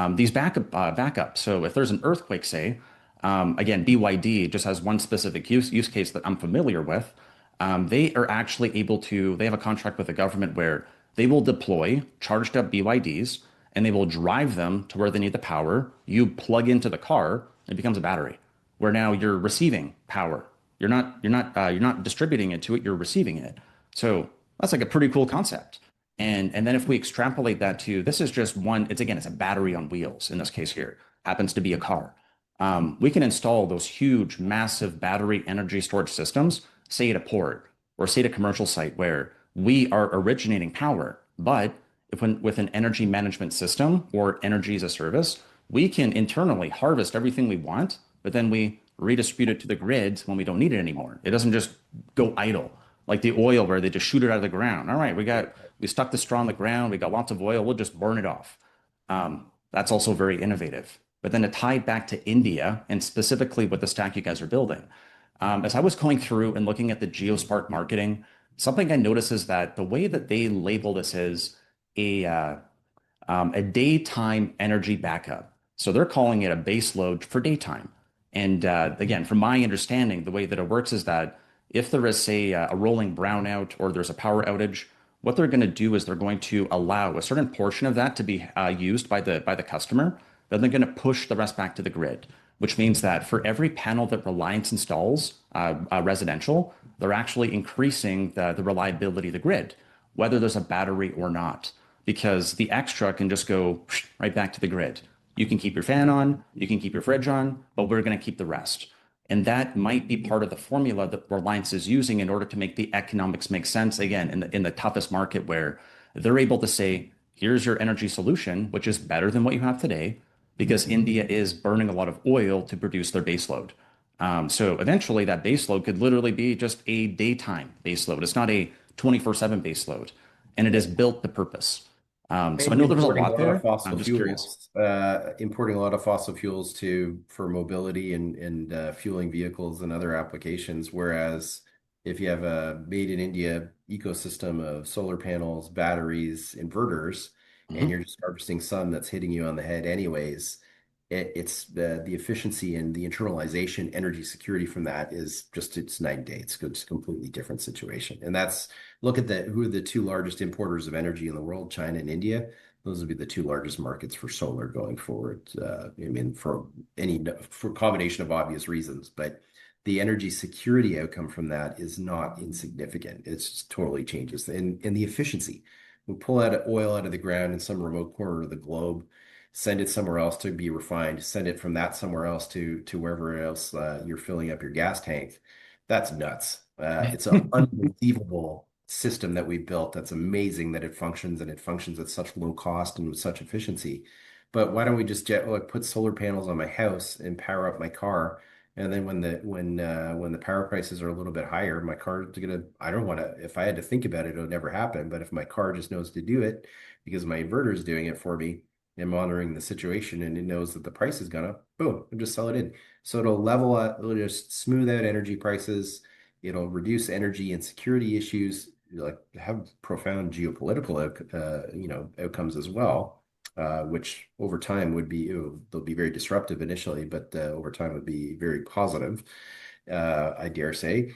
these backup. So if there's an earthquake, say, again, BYD just has one specific use case that I'm familiar with. They are actually able to. They have a contract with the government where they will deploy charged up BYDs and they will drive them to where they need the power. You plug into the car, it becomes a battery, where now you're receiving power. You're not distributing it to it. You're receiving it. So that's like a pretty cool concept. And then if we extrapolate that to this is just one, it's a battery on wheels in this case here, happens to be a car. We can install those huge, massive battery energy storage systems, say at a port or say at a commercial site where we are originating power. But if when with an energy management system or energy as a service, we can internally harvest everything we want, but then we redistribute it to the grid when we don't need it anymore. It doesn't just go idle like the oil where they just shoot it out of the ground. All right, we stuck the straw in the ground, we got lots of oil, we'll just burn it off. That's also very innovative. But then to tie it back to India and specifically with the stack you guys are building, as I was going through and looking at the GeoSpark marketing, something I noticed is that the way that they label this is a a daytime energy backup. So they're calling it a base load for daytime. And again, from my understanding, the way that it works is that if there is, say, a rolling brownout or there's a power outage, what they're going to do is they're going to allow a certain portion of that to be used by the customer. Then they're going to push the rest back to the grid, which means that for every panel that Reliance installs, residential, they're actually increasing the reliability of the grid, whether there's a battery or not, because the extra can just go right back to the grid. You can keep your fan on, you can keep your fridge on, but we're going to keep the rest. And that might be part of the formula that Reliance is using in order to make the economics make sense, again, in the toughest market where they're able to say, here's your energy solution, which is better than what you have today, because India is burning a lot of oil to produce their baseload. So eventually, that baseload could literally be just a daytime baseload. It's not a 24/7 baseload, and it is built to purpose. So I And know there was a importing a lot lot of there. fossil I'm just curious. fuels, importing a lot of fossil fuels to for mobility and fueling vehicles and other applications. Whereas if you have a made in India ecosystem of solar panels, batteries, inverters, and Mhm. you're just harvesting sun that's hitting you on the head anyways, it's the efficiency and the internalization energy security from that is just it's night and day. It's a completely different situation. And that's look at the who are the two largest importers of energy in the world, China and India. Those would be the two largest markets for solar going forward. I mean, for a combination of obvious reasons, but the energy security outcome from that is not insignificant. It just totally changes. And the efficiency. We pull out oil out of the ground in some remote corner of the globe, send it somewhere else to be refined, send it from that somewhere else to wherever else you're filling up your gas tank. That's nuts. It's an unbelievable system that we built. That's amazing that it functions and it functions at such low cost and with such efficiency. But why don't we just like put solar panels on my house and power up my car? And then when the power prices are a little bit higher, my car is gonna, I don't want to, if I had to think about it, it would never happen. But if my car just knows to do it because my inverter is doing it for me, and monitoring the situation and it knows that the price is gonna boom and just sell it in, so it'll level out, it'll just smooth out energy prices, it'll reduce energy and security issues, like have profound geopolitical outcomes as well, which over time would be they'll be very disruptive initially, but over time would be very positive, I dare say.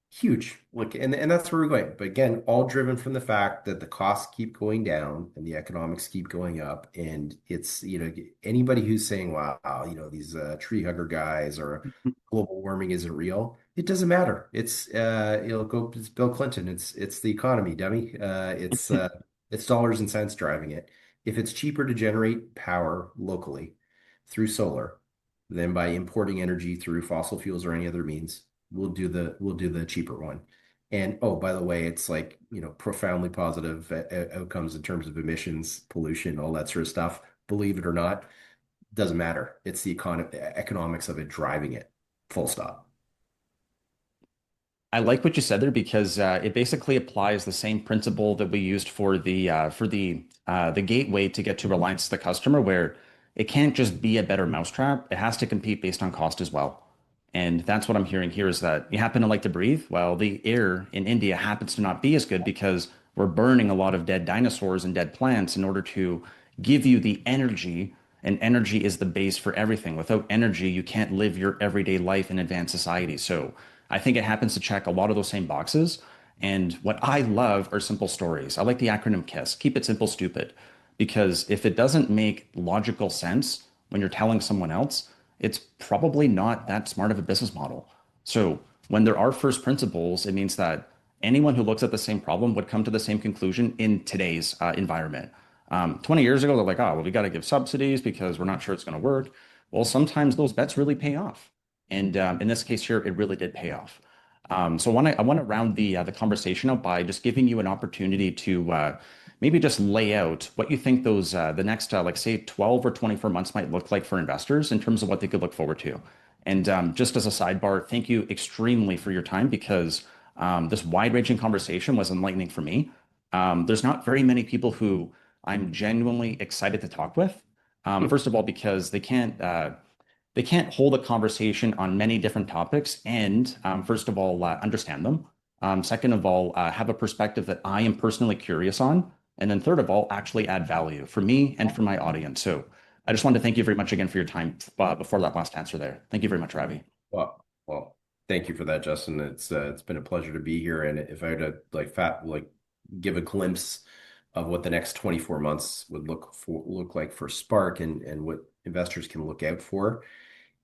Huge. Look, and that's where we're going. But again, all driven from the fact that the costs keep going down and the economics keep going up. And it's, anybody who's saying, wow, these tree hugger guys or global warming isn't real, it doesn't matter. It's Bill Clinton. It's the economy, dummy. It's dollars and cents driving it. If it's cheaper to generate power locally through solar than by importing energy through fossil fuels or any other means, we'll do the cheaper one. And oh, by the way, it's like, profoundly positive outcomes in terms of emissions, pollution, all that sort of stuff. Believe it or not, doesn't matter. It's the economics of it driving it. Full stop. I like what you said there because it basically applies the same principle that we used for the gateway to get to Reliance to the customer, where it can't just be a better mousetrap. It has to compete based on cost as well. And that's what I'm hearing here is that you happen to like to breathe. Well, the air in India happens to not be as good because we're burning a lot of dead dinosaurs and dead plants in order to give you the energy. And energy is the base for everything. Without energy, you can't live your everyday life in advanced society. So I think it happens to check a lot of those same boxes. And what I love are simple stories. I like the acronym KISS, keep it simple, stupid. Because if it doesn't make logical sense when you're telling someone else, it's probably not that smart of a business model. So when there are first principles, it means that anyone who looks at the same problem would come to the same conclusion in today's environment. 20 years ago, they're like, oh, well, we got to give subsidies because we're not sure it's going to work. Well, sometimes those bets really pay off. And in this case here, it really did pay off. So I want to round the conversation up by just giving you an opportunity to maybe just lay out what you think those the next like say 12 or 24 months might look like for investors in terms of what they could look forward to. And just as a sidebar, thank you extremely for your time because this wide-ranging conversation was enlightening for me. There's not very many people who I'm genuinely excited to talk with. First of all, because they can't hold a conversation on many different topics and first of all understand them, second of all have a perspective that I am personally curious on, and then third of all actually add value for me and for my audience. So I just wanted to thank you very much again for your time before that last answer there. Thank you very much, Ravi. Well, thank you for that, Justin. It's been a pleasure to be here. And if I had to give a glimpse of what the next 24 months would look like for Spark and what investors can look out for,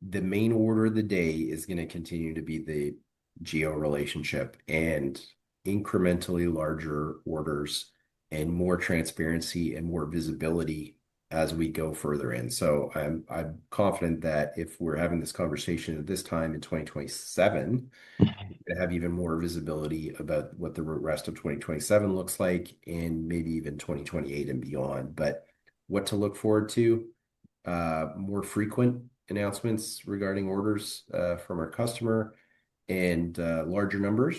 the main order of the day is going to continue to be Geo relationship and incrementally larger orders and more transparency and more visibility as we go further in. So I'm confident that if we're having this conversation at this time in 2027, to have even more visibility about what the rest of 2027 looks like and maybe even 2028 and beyond. But what to look forward to, more frequent announcements regarding orders from our customer and larger numbers.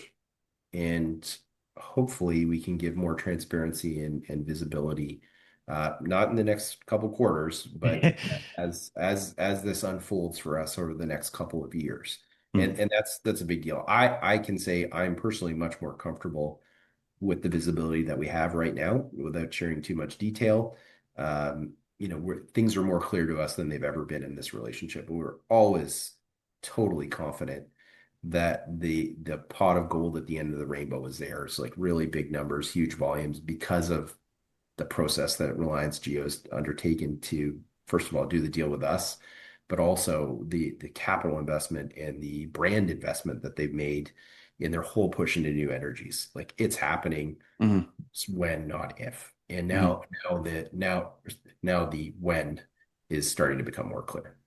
And hopefully we can give more transparency and visibility, not in the next couple quarters, but as this unfolds for us over the next couple of years. Mm. And that's a big deal. I can say I'm personally much more comfortable with the visibility that we have right now without sharing too much detail. Things are more clear to us than they've ever been in this relationship. We're always totally confident that the pot of gold at the end of the rainbow is there. It's like really big numbers, huge volumes because of the process that Reliance Geo has undertaken to, first of all, do the deal with us, but also the capital investment and the brand investment that they've made in their whole push into new energies. Like it's happening Mhm. when, not if. And Mhm. now the when is starting to become more clear.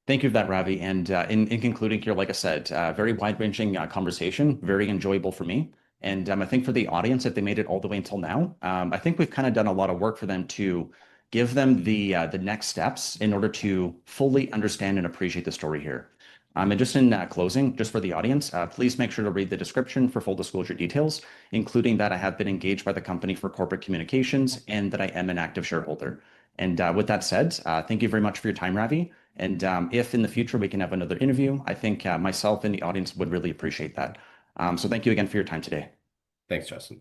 Thank you for that, Ravi. And in concluding here, like I said, very wide-ranging conversation, very enjoyable for me. And I think for the audience, if they made it all the way until now, I think we've kind of done a lot of work for them to give them the next steps in order to fully understand and appreciate the story here. And just in closing, just for the audience, please make sure to read the description for full disclosure details, including that I have been engaged by the company for corporate communications and that I am an active shareholder. And with that said, thank you very much for your time, Ravi. And if in the future we can have another interview, I think myself and the audience would really appreciate that. So thank you again for your time today. Thanks, Justin.